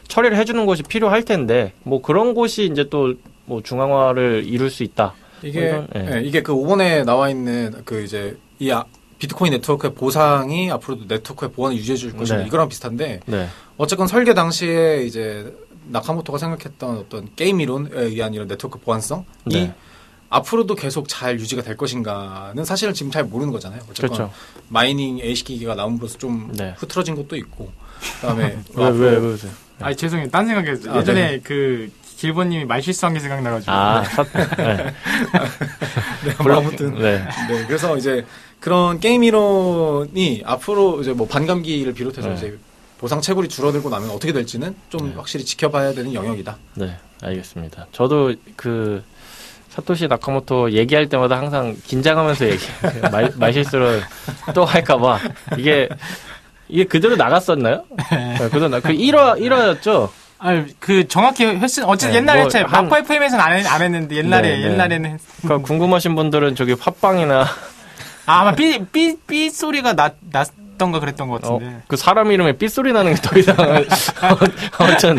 처리를 해 주는 곳이 필요할 텐데 뭐 그런 곳이 이제 또 뭐 중앙화를 이룰 수 있다. 이게 이게 그 5번에 나와 있는 그 이제 비트코인 네트워크의 보상이 앞으로도 네트워크의 보안을 유지해 줄 것이다. 네. 이거랑 비슷한데 네. 어쨌건 설계 당시에 이제 나카모토가 생각했던 어떤 게임 이론에 의한 이런 네트워크 보안성이 네. 앞으로도 계속 잘 유지가 될 것인가는 사실은 지금 잘 모르는 거잖아요. 어쨌건 그렇죠. 마이닝 A식 기기가 나옴으로써 좀 네. 흐트러진 것도 있고 그다음에 왜 그러세요? 아니 죄송해요. 딴 생각했어요. 예전에 네. 그 길보님이 말 실수한 게 생각나가지고. 네. 네, 뭐 아무튼 네. 네, 그래서 이제 그런 게임 이론이 앞으로 이제 뭐 반감기를 비롯해서 네. 이제 보상 채굴이 줄어들고 나면 어떻게 될지는 좀 확실히 지켜봐야 되는 영역이다. 네, 알겠습니다. 저도 그 사토시 나카모토 얘기할 때마다 항상 긴장하면서 얘기해요. 말실수를 또 할까봐. 이게 그대로 나갔었나요? 네, 그대로 그 1화였죠? 아니, 그 정확히 횟수 어쨌든 네, 옛날에 뭐 제 마코 FM에서는 안 했는데 옛날에는 그러니까 궁금하신 분들은 저기 팟빵이나 아마 삐 소리가 났던 있던가 그랬던 것 같은데. 그 사람 이름에 삐소리 나는 게 더 이상한. 아무튼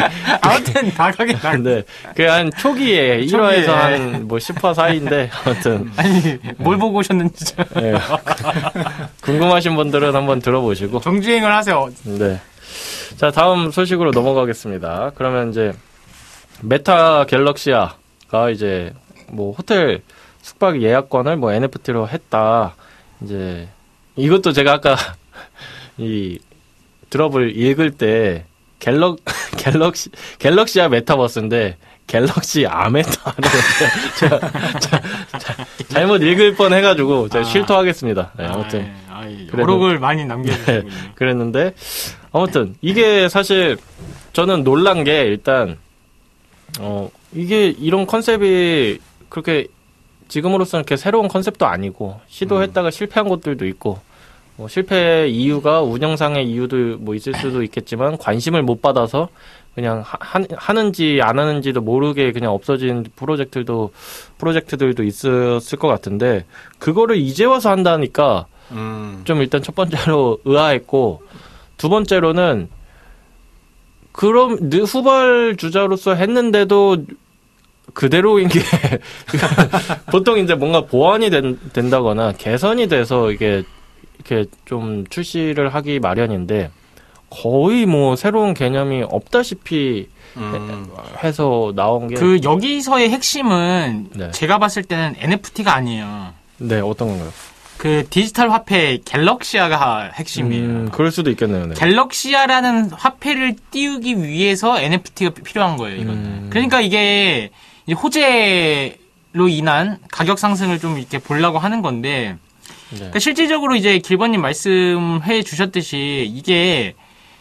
다가게 날. 근데 그 한 초기에 1화에서 한 뭐 10화 사이인데 아무튼 아니 뭘 보고 오셨는지 네. 궁금하신 분들은 한번 들어보시고 정주행을 하세요. 네. 자, 다음 소식으로 넘어가겠습니다. 그러면 이제 메타 갤럭시아가 이제 뭐 호텔 숙박 예약권을 뭐 NFT로 했다. 이제 이것도 제가 아까 이 드롭을 읽을 때 갤럭시아 메타버스인데 갤럭시 아메타를 제가 잘못 읽을 뻔 해가지고 제가 실토하겠습니다. 네, 아무튼 어록을 많이 남겨주시군요. 네, 그랬는데 아무튼 이게 사실 저는 놀란 게 일단 이게 이런 컨셉이 그렇게 지금으로서는 이렇게 새로운 컨셉도 아니고 시도했다가 실패한 것들도 있고 뭐 실패 이유가 운영상의 이유도 뭐 있을 수도 있겠지만 관심을 못 받아서 그냥 하는지 안 하는지도 모르게 그냥 없어진 프로젝트들도 있었을 것 같은데 그거를 이제 와서 한다니까 좀 일단 첫 번째로 의아했고 두 번째로는 그럼 후발 주자로서 했는데도 그대로인 게 보통 이제 뭔가 보완이 된다거나 개선이 돼서 이게 이렇게 좀 출시를 하기 마련인데 거의 뭐 새로운 개념이 없다시피 해서 나온 게 그 여기서의 핵심은 네. 제가 봤을 때는 NFT가 아니에요. 네, 어떤 건가요? 그 디지털 화폐 갤럭시아가 핵심이에요. 그럴 수도 있겠네요. 네. 갤럭시아라는 화폐를 띄우기 위해서 NFT가 필요한 거예요. 이거는. 그러니까 이게 호재로 인한 가격 상승을 좀 이렇게 보려고 하는 건데 네. 그러니까 실질적으로 이제 길버님 말씀해 주셨듯이 이게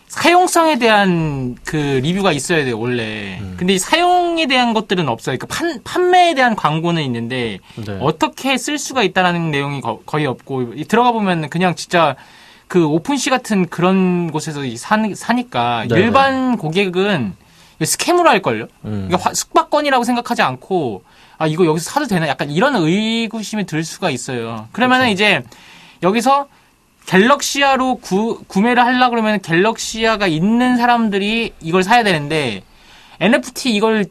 사용성에 대한 그 리뷰가 있어야 돼요, 원래. 근데 이 사용에 대한 것들은 없어요. 그러니까 판매에 대한 광고는 있는데 네. 어떻게 쓸 수가 있다라는 내용이 거의 없고 들어가 보면 그냥 진짜 그 오픈시 같은 그런 곳에서 사니까 네. 일반 고객은 스캠으로 할걸요? 그러니까 숙박권이라고 생각하지 않고 아 이거 여기서 사도 되나? 약간 이런 의구심이 들 수가 있어요. 그러면은 그렇죠. 이제 여기서 갤럭시아로 구매를 하려고 그러면 갤럭시아가 있는 사람들이 이걸 사야 되는데 NFT 이걸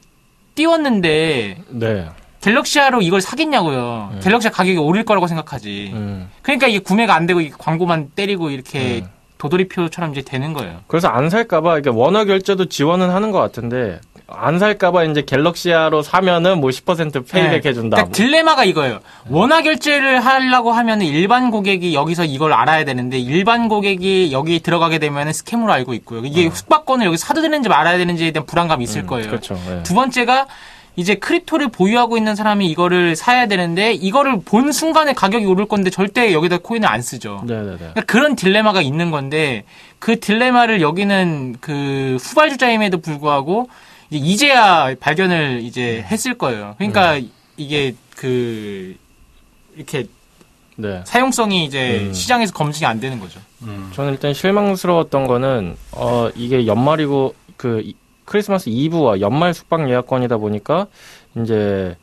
띄웠는데 네. 갤럭시아로 이걸 사겠냐고요. 갤럭시아 가격이 오를 거라고 생각하지. 그러니까 이게 구매가 안 되고 광고만 때리고 이렇게 도돌이표처럼 이제 되는 거예요. 그래서 안 살까봐 이게 원화 결제도 지원은 하는 것 같은데 안 살까봐 이제 갤럭시아로 사면은 뭐 10% 페이백 해준다. 그러니까 딜레마가 이거예요. 원화 결제를 하려고 하면은 일반 고객이 여기서 이걸 알아야 되는데 일반 고객이 여기 들어가게 되면은 스캠으로 알고 있고요. 이게 숙박권을 여기 사도 되는지 말아야 되는지에 대한 불안감이 있을 거예요. 그렇죠. 네. 두 번째가 이제 크립토를 보유하고 있는 사람이 이거를 사야 되는데 이거를 본 순간에 가격이 오를 건데 절대 여기다 코인을 안 쓰죠. 네네네. 그러니까 그런 딜레마가 있는 건데 그 딜레마를 여기는 그 후발주자임에도 불구하고 이제야 발견을 이제 했을 거예요. 그러니까 이게 그 이렇게 네. 사용성이 이제 시장에서 검증이 안 되는 거죠. 저는 일단 실망스러웠던 거는 이게 연말이고 크리스마스 이브와 연말 숙박 예약권이다 보니까 이제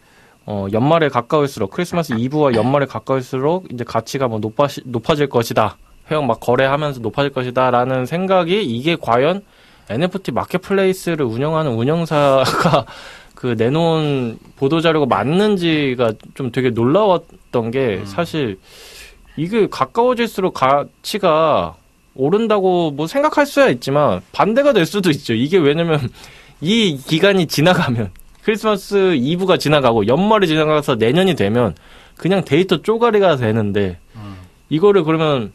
연말에 가까울수록 크리스마스 이브와 연말에 가까울수록 이제 가치가 뭐 높아질 것이다. 회원 막 거래하면서 높아질 것이다라는 생각이 이게 과연 NFT 마켓플레이스를 운영하는 운영사가 그 내놓은 보도자료가 맞는지가 좀 되게 놀라웠던 게 사실 이게 가까워질수록 가치가 오른다고 뭐 생각할 수야 있지만 반대가 될 수도 있죠. 이게 왜냐면 이 기간이 지나가면 크리스마스 이브가 지나가고 연말이 지나가서 내년이 되면 그냥 데이터 쪼가리가 되는데 이거를 그러면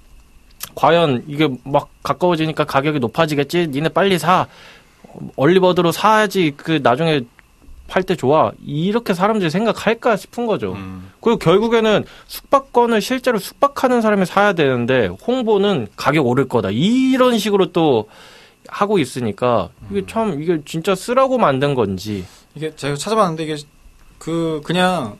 과연 이게 막 가까워지니까 가격이 높아지겠지? 니네 빨리 사. 얼리버드로 사야지 그 나중에 팔 때 좋아. 이렇게 사람들이 생각할까 싶은 거죠. 그리고 결국에는 숙박권을 실제로 숙박하는 사람이 사야 되는데 홍보는 가격 오를 거다. 이런 식으로 또 하고 있으니까 이게 참 이게 진짜 쓰라고 만든 건지. 이게 제가 찾아봤는데 이게 그냥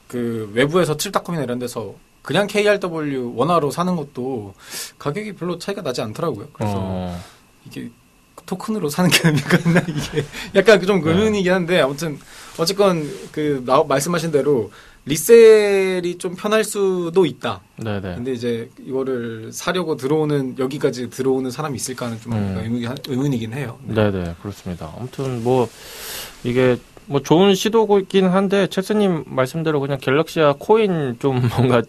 그 외부에서 칠닷컴이나 이런 데서 그냥 KRW 원화로 사는 것도 가격이 별로 차이가 나지 않더라고요. 그래서 이게 토큰으로 사는 게 의미가 있나 이게 약간 좀 의문이긴 한데 아무튼 어쨌건 말씀하신 대로 리셀이 좀 편할 수도 있다. 네네. 근데 이제 이거를 사려고 여기까지 들어오는 사람이 있을까는 좀 의문이긴 해요. 네네, 그렇습니다. 아무튼 뭐 이게 뭐 좋은 시도이긴 한데 체스님 말씀대로 그냥 갤럭시아 코인 좀 뭔가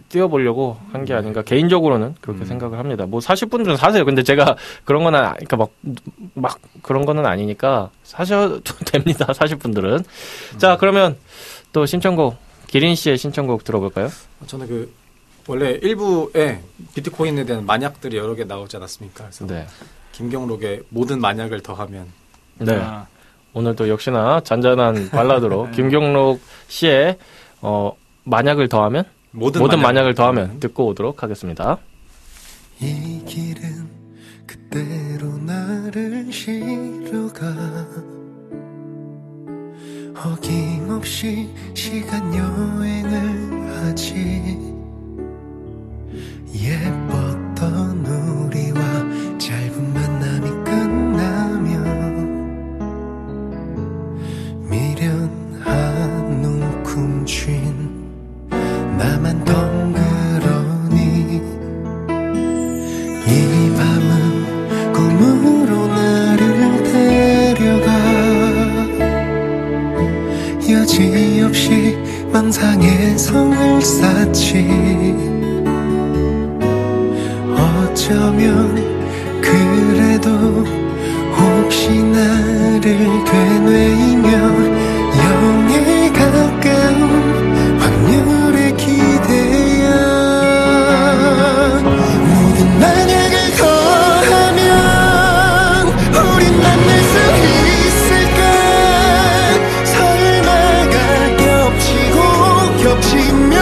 띄워보려고 한 게 아닌가 개인적으로는 그렇게 생각을 합니다. 뭐 사실 분들은 사세요. 근데 제가 그런 거는 그러니까 막 그런 거는 아니니까 사셔도 됩니다. 사실 분들은. 자, 그러면 또 신청곡 기린 씨의 신청곡 들어볼까요? 저는 원래 1부에 비트코인에 대한 만약들이 여러 개 나오지 않았습니까? 그래서 네. 김경록의 모든 만약을 더하면 네. 오늘도 역시나 잔잔한 발라드로 김경록 씨의 만약을 더하면 모든 만약을 더하면 듣고 오도록 하겠습니다. 이 길은 그대로 나를 실어가 어김없이 시간 여행을 하지 예뻤던 우리와 짧은 만남이 끝나면 미련한 눈 쥔 나만 덩그러니 이 밤은 꿈으로 나를 데려가 여지없이 망상의 성을 쌓지 어쩌면 그래도 혹시 나를 되뇌이며 영에 가까운 확률의 기대야 모든 만약을 더하면 우린 만날 수 있을까 설마가 겹치면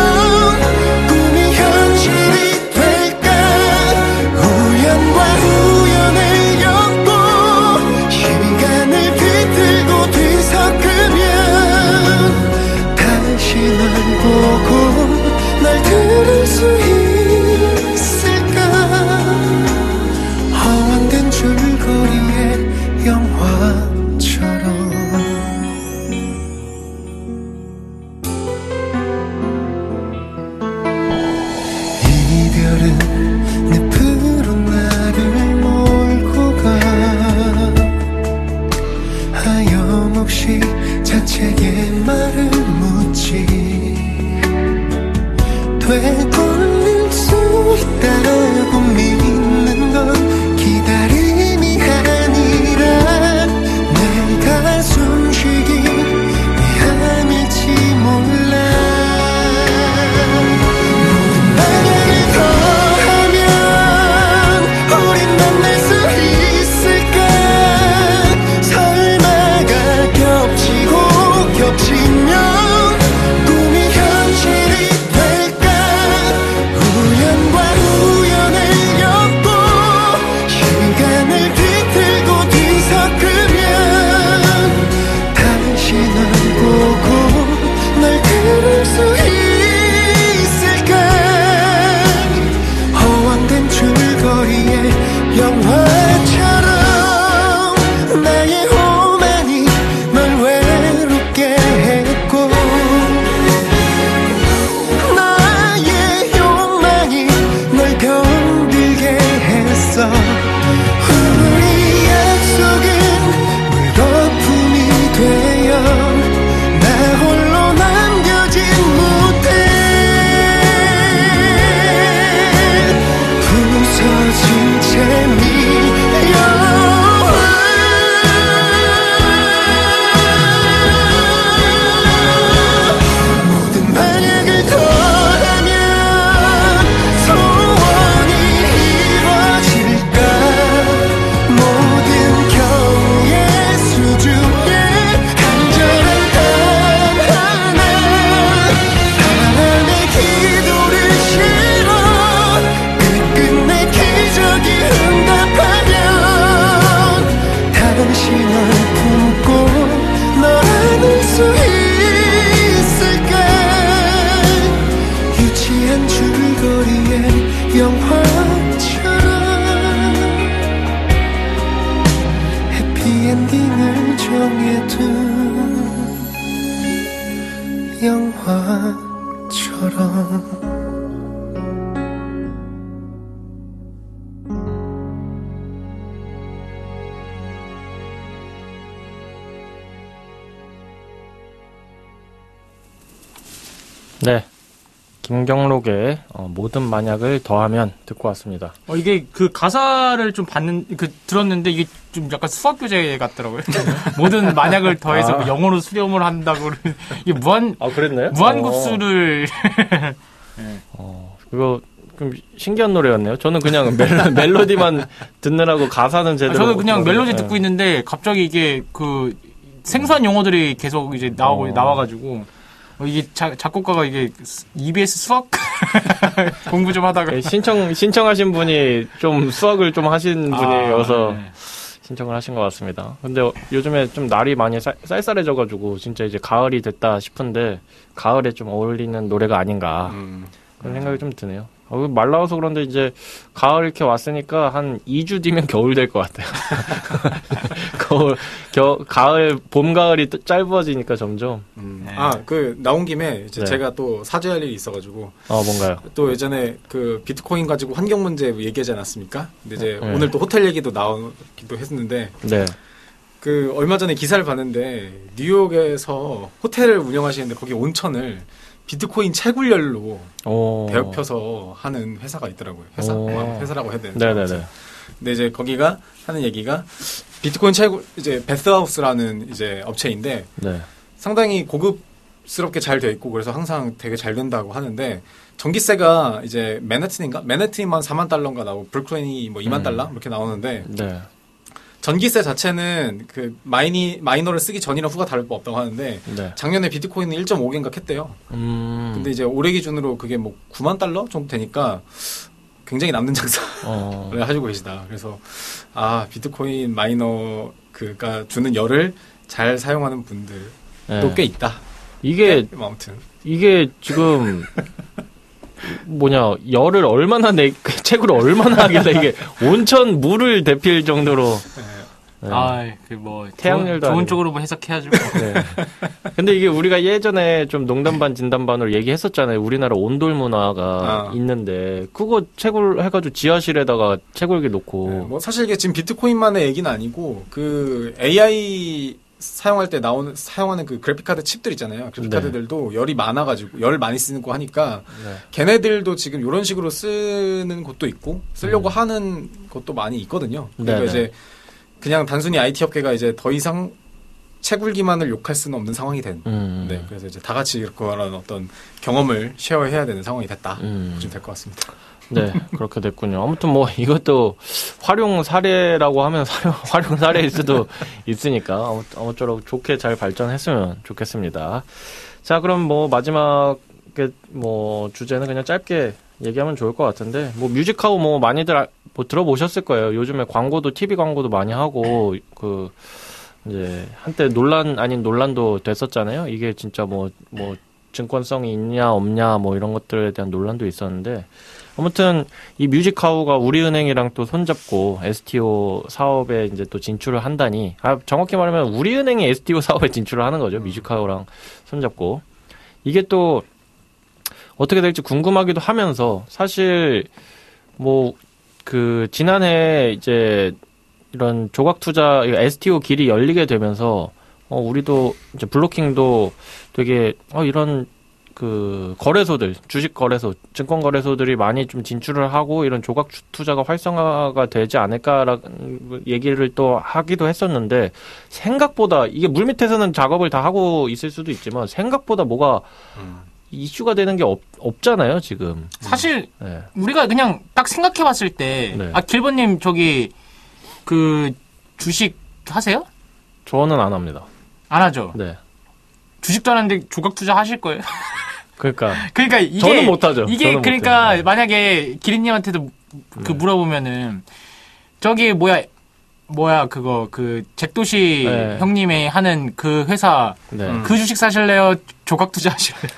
꿈이 현실이 될까 우연과 우연을 엮고 시간을 비틀고 뒤섞으면 다시 널 보고 널 들을 수 있을까 허황된 줄거리의 영화처럼 이별은 늪으로 나를 몰고 가 하염없이 자책의 말을 묻지 되돌릴 수 있다고 믿는 건 기다림이 아니라 내가 숨쉬기 위함일지 몰라 모든 만약을 더하면 우린 만날 수 있을까 설마가 겹치면 꿈이 현실이 될까 우연과 우연을 엮고 시간을 비틀고 뒤섞으면 다시 널 보고 널 들을 수 있을까 허황된 줄거리의 영화처럼 나의 오만이 널 외롭게 했고 나의 욕망이 널 병들게 했어 우리 약속은 물거품이 되어 나 홀로 남겨진 무대 부서진 채 밀려 모든 만약을 더하면 소원이 이루어질까 모든 경우의 수중에 간절한 단 하나 하나의 기도를 실어 끝끝내 기적이 응답하면 다시 널 품고 널 안을 수 있을까 유치한 줄거리의 영화처럼 해피엔딩을 정해둔 영화 것처럼 네. 김경록의 모든 만약을 더하면 듣고 왔습니다. 이게 그 가사를 좀 들었는데 이게 좀 약간 수학 교재 같더라고요. 모든 만약을 더해서 뭐 영어로 수렴을 한다고 이게 그랬나요? 무한급수를 그거 좀 신기한 노래였네요. 저는 그냥 멜로디만 듣느라고 가사는 제대로. 저는 그냥 멜로디 듣고 있는데 갑자기 이게 그 생소한 용어들이 계속 이제 나와가지고. 이게 작곡가가 이게 EBS 수학 공부 좀 하다가 신청하신 분이 좀 수학을 좀 하신 분이어서 네. 신청을 하신 것 같습니다. 근데 요즘에 좀 날이 많이 쌀쌀해져가지고 진짜 이제 가을이 됐다 싶은데 가을에 좀 어울리는 노래가 아닌가 그런 생각이 좀 드네요. 말 나와서 그런데 이제 가을 이렇게 왔으니까 한 2주 뒤면 겨울 될 것 같아요. 가을, 봄, 가을이 짧아지니까 점점. 나온 김에 이제 네. 제가 또 사죄할 일이 있어가지고. 뭔가요? 또 예전에 그 비트코인 가지고 환경 문제 얘기하지 않았습니까? 근데 이제 네. 오늘 또 호텔 얘기도 나오기도 했는데. 네. 그 얼마 전에 기사를 봤는데 뉴욕에서 호텔을 운영하시는데 거기 온천을 비트코인 채굴열로 배업혀서 하는 회사가 있더라고요. 회사라고 해야 되는데. 네네네. 근데 이제 거기가 하는 얘기가 비트코인 채굴 이제 베스하우스라는 이제 업체인데 네. 상당히 고급스럽게 잘 되어 있고 그래서 항상 되게 잘 된다고 하는데 전기세가 이제 맨해튼이만 4만 달러인가 나오고 브루클린이 뭐 2만 달러 이렇게 나오는데 네. 전기세 자체는 그 마이너를 쓰기 전이랑 후가 다를 바 없다고 하는데 네. 작년에 비트코인은 1.5개인가 했대요. 근데 이제 올해 기준으로 그게 뭐 9만 달러 정도 되니까 굉장히 남는 장사를 하시고 계시다. 그래서 비트코인 마이너가 주는 열을 잘 사용하는 분들도 꽤 있다. 이게 아무튼 이게 지금 열을 얼마나 채굴을 얼마나 하길래 이게 온천 물을 데필 정도로. 태양열도 좋은 아니고. 쪽으로 뭐 해석해야죠. 네. 근데 이게 우리가 예전에 좀 농담반 진담반으로 얘기했었잖아요. 우리나라 온돌 문화가 있는데 그거 채굴해가지고 지하실에다가 채굴기 놓고. 네, 뭐 사실 이게 지금 비트코인만의 얘기는 아니고 그 AI 사용할 때 사용하는 그 그래픽카드 칩들 있잖아요. 그래픽카드들도 열이 많아가지고 열 많이 쓰는 거 하니까 걔네들도 지금 이런 식으로 쓰는 곳도 있고 쓰려고 하는 것도 많이 있거든요. 그러니까 이제 그냥 단순히 IT 업계가 이제 더 이상 채굴기만을 욕할 수는 없는 상황이 된. 네, 그래서 이제 다 같이 그런 어떤 경험을 쉐어해야 되는 상황이 됐다. 좀 될 것 같습니다. 네, 그렇게 됐군요. 아무튼 뭐 이것도 활용 사례라고 하면 활용 사례일 수도 있으니까 아무쪼록 좋게 잘 발전했으면 좋겠습니다. 자, 그럼 뭐 마지막에 뭐 주제는 그냥 짧게 얘기하면 좋을 것 같은데 뭐 뮤직하우 뭐 많이들 뭐 들어보셨을 거예요. 요즘에 광고도 TV 광고도 많이 하고 이제 한때 논란 아닌 논란도 됐었잖아요. 이게 진짜 뭐 증권성이 있냐 없냐 뭐 이런 것들에 대한 논란도 있었는데 아무튼 이 뮤직하우가 우리은행이랑 또 손잡고 STO 사업에 이제 또 진출을 한다니 정확히 말하면 우리은행이 STO 사업에 진출을 하는 거죠. 뮤직하우랑 손잡고 이게 또 어떻게 될지 궁금하기도 하면서 사실 뭐 그 지난해 이제 이런 조각 투자 STO 길이 열리게 되면서 우리도 이제 블로킹도 되게 이런 그 거래소들 주식 거래소 증권 거래소들이 많이 좀 진출을 하고 이런 조각 투자가 활성화가 되지 않을까라는 얘기를 또 하기도 했었는데 생각보다 이게 물밑에서는 작업을 다 하고 있을 수도 있지만 생각보다 뭐가 이슈가 되는 게 없잖아요 지금. 사실 우리가 그냥 딱 생각해봤을 때 길버님 저기 그 주식 하세요? 저는 안 합니다. 안 하죠. 네. 주식도 안 하는데 조각 투자 하실 거예요? 그러니까 이게 저는 못 하죠. 이게 그러니까 만약에 기린님한테도 그 물어보면은 저기 뭐야 그거 그 잭도시 형님이 하는 그 회사 그 주식 사실래요? 조각 투자 하실래요?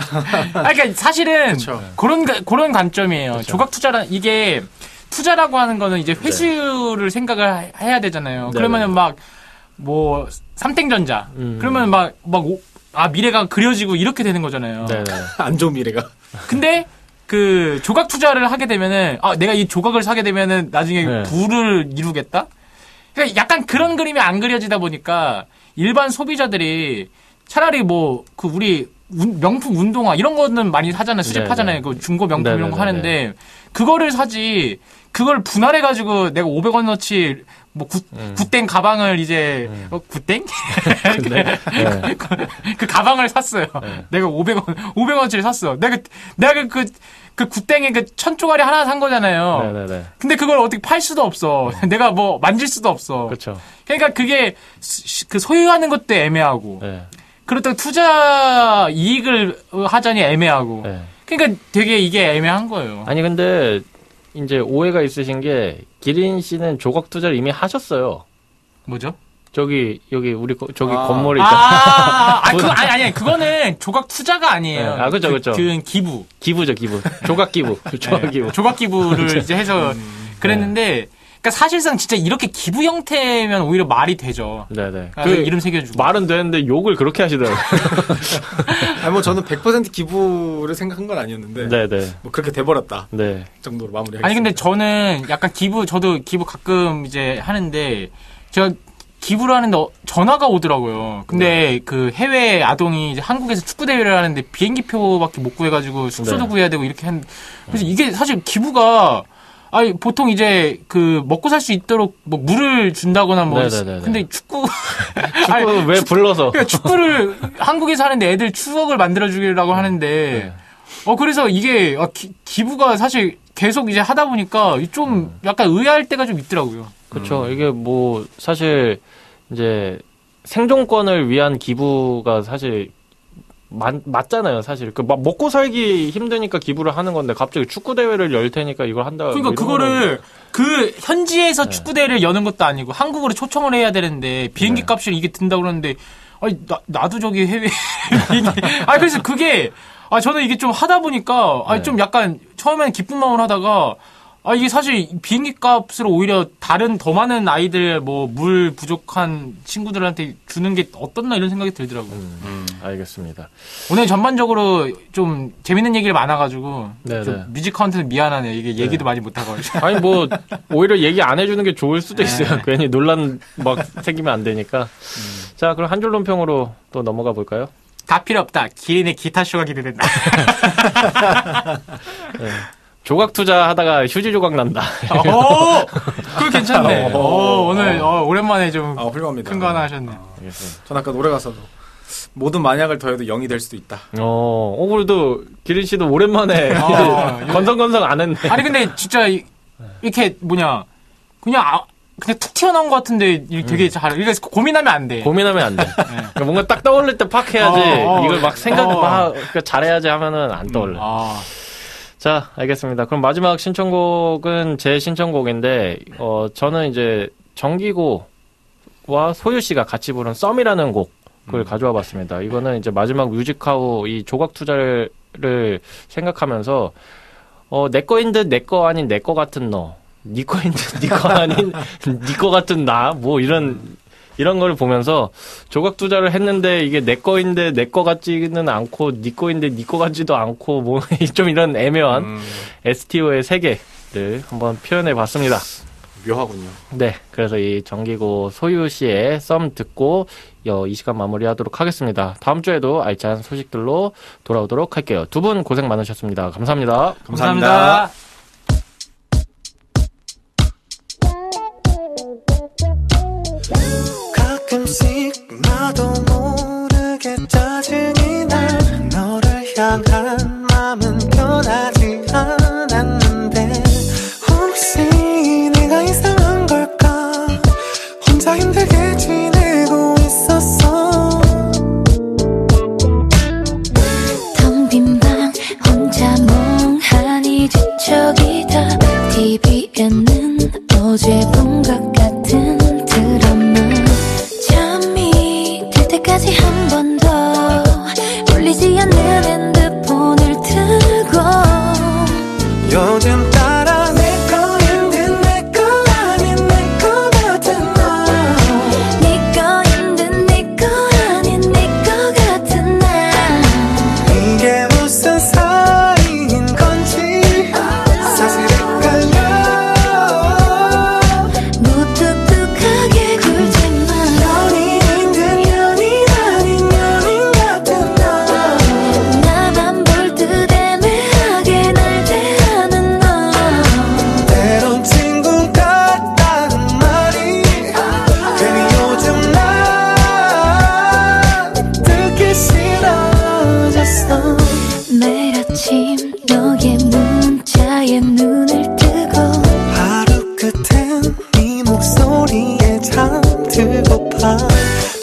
그러니까 사실은 그런 관점이에요. 그쵸. 조각 투자란 이게 투자라고 하는 거는 이제 회수를 생각을 해야 되잖아요. 그러면은 막 뭐 삼땡전자 그러면 막 미래가 그려지고 이렇게 되는 거잖아요. 네네. 안 좋은 미래가. 근데 그 조각 투자를 하게 되면은 내가 이 조각을 사게 되면은 나중에 네. 부를 이루겠다. 그러니까 약간 그런 그림이 안 그려지다 보니까 일반 소비자들이 차라리 뭐 그 우리 명품 운동화 이런 거는 많많이 사잖아요. 수집하잖아요. 그 중고 명품 이런 거 하는데 그거를 사지. 그걸 분할해가지고 내가 500원어치 뭐 굿땡 가방을 이제 굿땡? 네. 그 가방을 샀어요. 네. 내가 500원어치를 샀어. 내가 그 굿땡에 그 1000조가리 하나 산 거잖아요. 네네네. 근데 그걸 어떻게 팔 수도 없어. 내가 뭐 만질 수도 없어. 그렇죠. 그러니까 그게 그 소유하는 것도 애매하고. 네. 그렇다고 투자 이익을 하자니 애매하고. 네. 그러니까 되게 이게 애매한 거예요. 아니 근데 이제 오해가 있으신 게 기린 씨는 조각 투자를 이미 하셨어요. 뭐죠? 저기 여기 우리 저기 건물에 있잖아. 아니 그거는 조각 투자가 아니에요. 네. 그죠. 그건 기부. 기부죠, 기부. 조각 기부. 조각 기부. 조각 기부를 이제 해서 그랬는데, 그러니까 사실상 진짜 이렇게 기부 형태면 오히려 말이 되죠. 네네. 그 이름 새겨주고. 말은 되는데 욕을 그렇게 하시더라고요. 아니 뭐 저는 100% 기부를 생각한 건 아니었는데. 네네. 뭐 그렇게 돼버렸다. 네. 정도로 마무리하겠습니다. 아니 근데 저는 약간 저도 기부 가끔 이제 하는데 제가 기부를 하는데 전화가 오더라고요. 근데 그 해외 아동이 이제 한국에서 축구 대회를 하는데 비행기표밖에 못 구해가지고 숙소도 네. 구해야 되고 이렇게 그래서 이게 사실 기부가 보통 이제 그 먹고 살 수 있도록 뭐 물을 준다거나 뭐 네네네네. 근데 축구 왜 불러서? 그러니까 축구를 한국에서 하는데 애들 추억을 만들어 주려고 하는데 그래서 이게 기부가 사실 계속 이제 하다 보니까 좀 약간 의아할 때가 좀 있더라고요. 그렇죠. 이게 뭐 사실 이제 생존권을 위한 기부가 사실 맞잖아요, 사실. 먹고 살기 힘드니까 기부를 하는 건데, 갑자기 축구대회를 열 테니까 이걸 한다. 그러니까 뭐 그거를, 현지에서 축구대회를 여는 것도 아니고, 한국으로 초청을 해야 되는데, 비행기 값을 이게 든다고 그러는데, 나도 저기 해외, 그래서 그게, 저는 이게 좀 하다 보니까, 좀 약간, 처음에는 기쁜 마음을 하다가, 이게 사실 비행기 값으로 오히려 더 많은 아이들, 물 부족한 친구들한테 주는 게 어떻나 이런 생각이 들더라고요. 알겠습니다. 오늘 전반적으로 좀 재밌는 얘기를 많아가지고, 네네. 좀 뮤직 카운트는 미안하네요. 이게 얘기도 많이 못하가지고. 아니, 오히려 얘기 안 해주는 게 좋을 수도 있어요. 괜히 논란 생기면 안 되니까. 자, 그럼 한 줄 논평으로 또 넘어가 볼까요? 다 필요 없다. 기린의 기타쇼가 기대된다. 네. 조각 투자 하다가 휴지 조각 난다. 그거 괜찮네. 오늘 오랜만에 좀 훌륭합니다. 큰 거 하나 하셨네. 전 아까 노래 가서도 모든 만약을 더해도 0이 될 수도 있다. 그래도 기린 씨도 오랜만에 건성건성 안 했네. 아니 근데 진짜 이렇게 그냥 툭 튀어나온 것 같은데 되게 잘. 이거 고민하면 안 돼. 고민하면 안 돼. 그러니까 뭔가 딱 떠올릴 때 팍 해야지. 이걸 막 그러니까 잘해야지 하면은 안 떠올려. 자, 알겠습니다. 그럼 마지막 신청곡은 제 신청곡인데, 저는 이제 정기고와 소유 씨가 같이 부른 썸이라는 곡을 가져와 봤습니다. 이거는 이제 마지막 뮤직하우 이 조각 투자를 생각하면서, 내 거인 듯 내 거 아닌 내 거 같은 너, 니 거인 듯 니 거 아닌 니 거 같은 나, 뭐 이런 거를 보면서 조각 투자를 했는데 이게 내 거인데 내 거 같지는 않고 니 거인데 니 거 같지도 않고 뭐 좀 이런 애매한 STO의 세계를 한번 표현해 봤습니다. 묘하군요. 네. 그래서 이 정기고 소유 씨의 썸 듣고 이 시간 마무리하도록 하겠습니다. 다음 주에도 알찬 소식들로 돌아오도록 할게요. 두 분 고생 많으셨습니다. 감사합니다. 감사합니다. 가끔씩 나도 모르게 짜증이 나 너를 향한 마음은 변하지 않았는데 혹시 내가 이상한 걸까 혼자 힘들게 지내고 있었어 텅빈 방 혼자 멍하니 뒤척이다 TV에는 어제 본 것 같은 드라마 잠이 들 때까지 한 번 더 울리지 않는 핸드폰을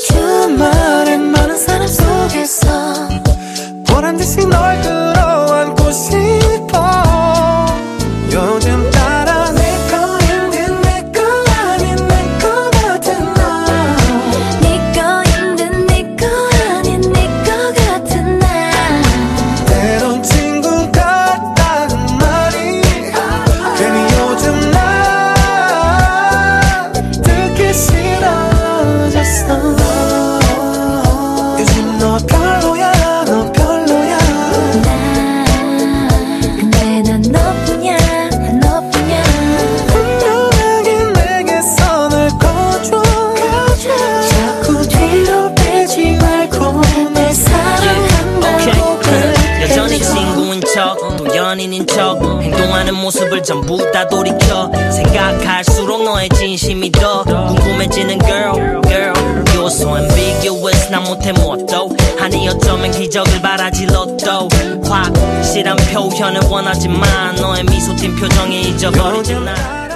주말엔 많은 사람 속에서 보란듯이 널 끌어안고 싶어. 요즘 따라 내 거인 내 거 아닌 내 거 같은 나. 네 거인 내 거 아닌 내 거 같은 나. 때론 친구 같다는 말이 괜히 요즘 나 듣기 싫어졌어. 요즘 너 별로야 너 별로야. 근데 난 너뿐이야 너뿐이야. 분명하게 내게 선을 꺼줘. 자꾸 뒤로 빼지 말고 내 사랑한다고 그래. 여전히 친구인 척 또 연인인 척 행동하는 모습을 전부 다 돌이켜 생각할수록 너의 진심이 더 궁금해지는 girl You're so ambiguous 난 못해 뭣도 아니 어쩌면 기적을 바라지 로또 확실한 표현을 원하지만 너의 미소 띈 표정에 잊어버리지 나.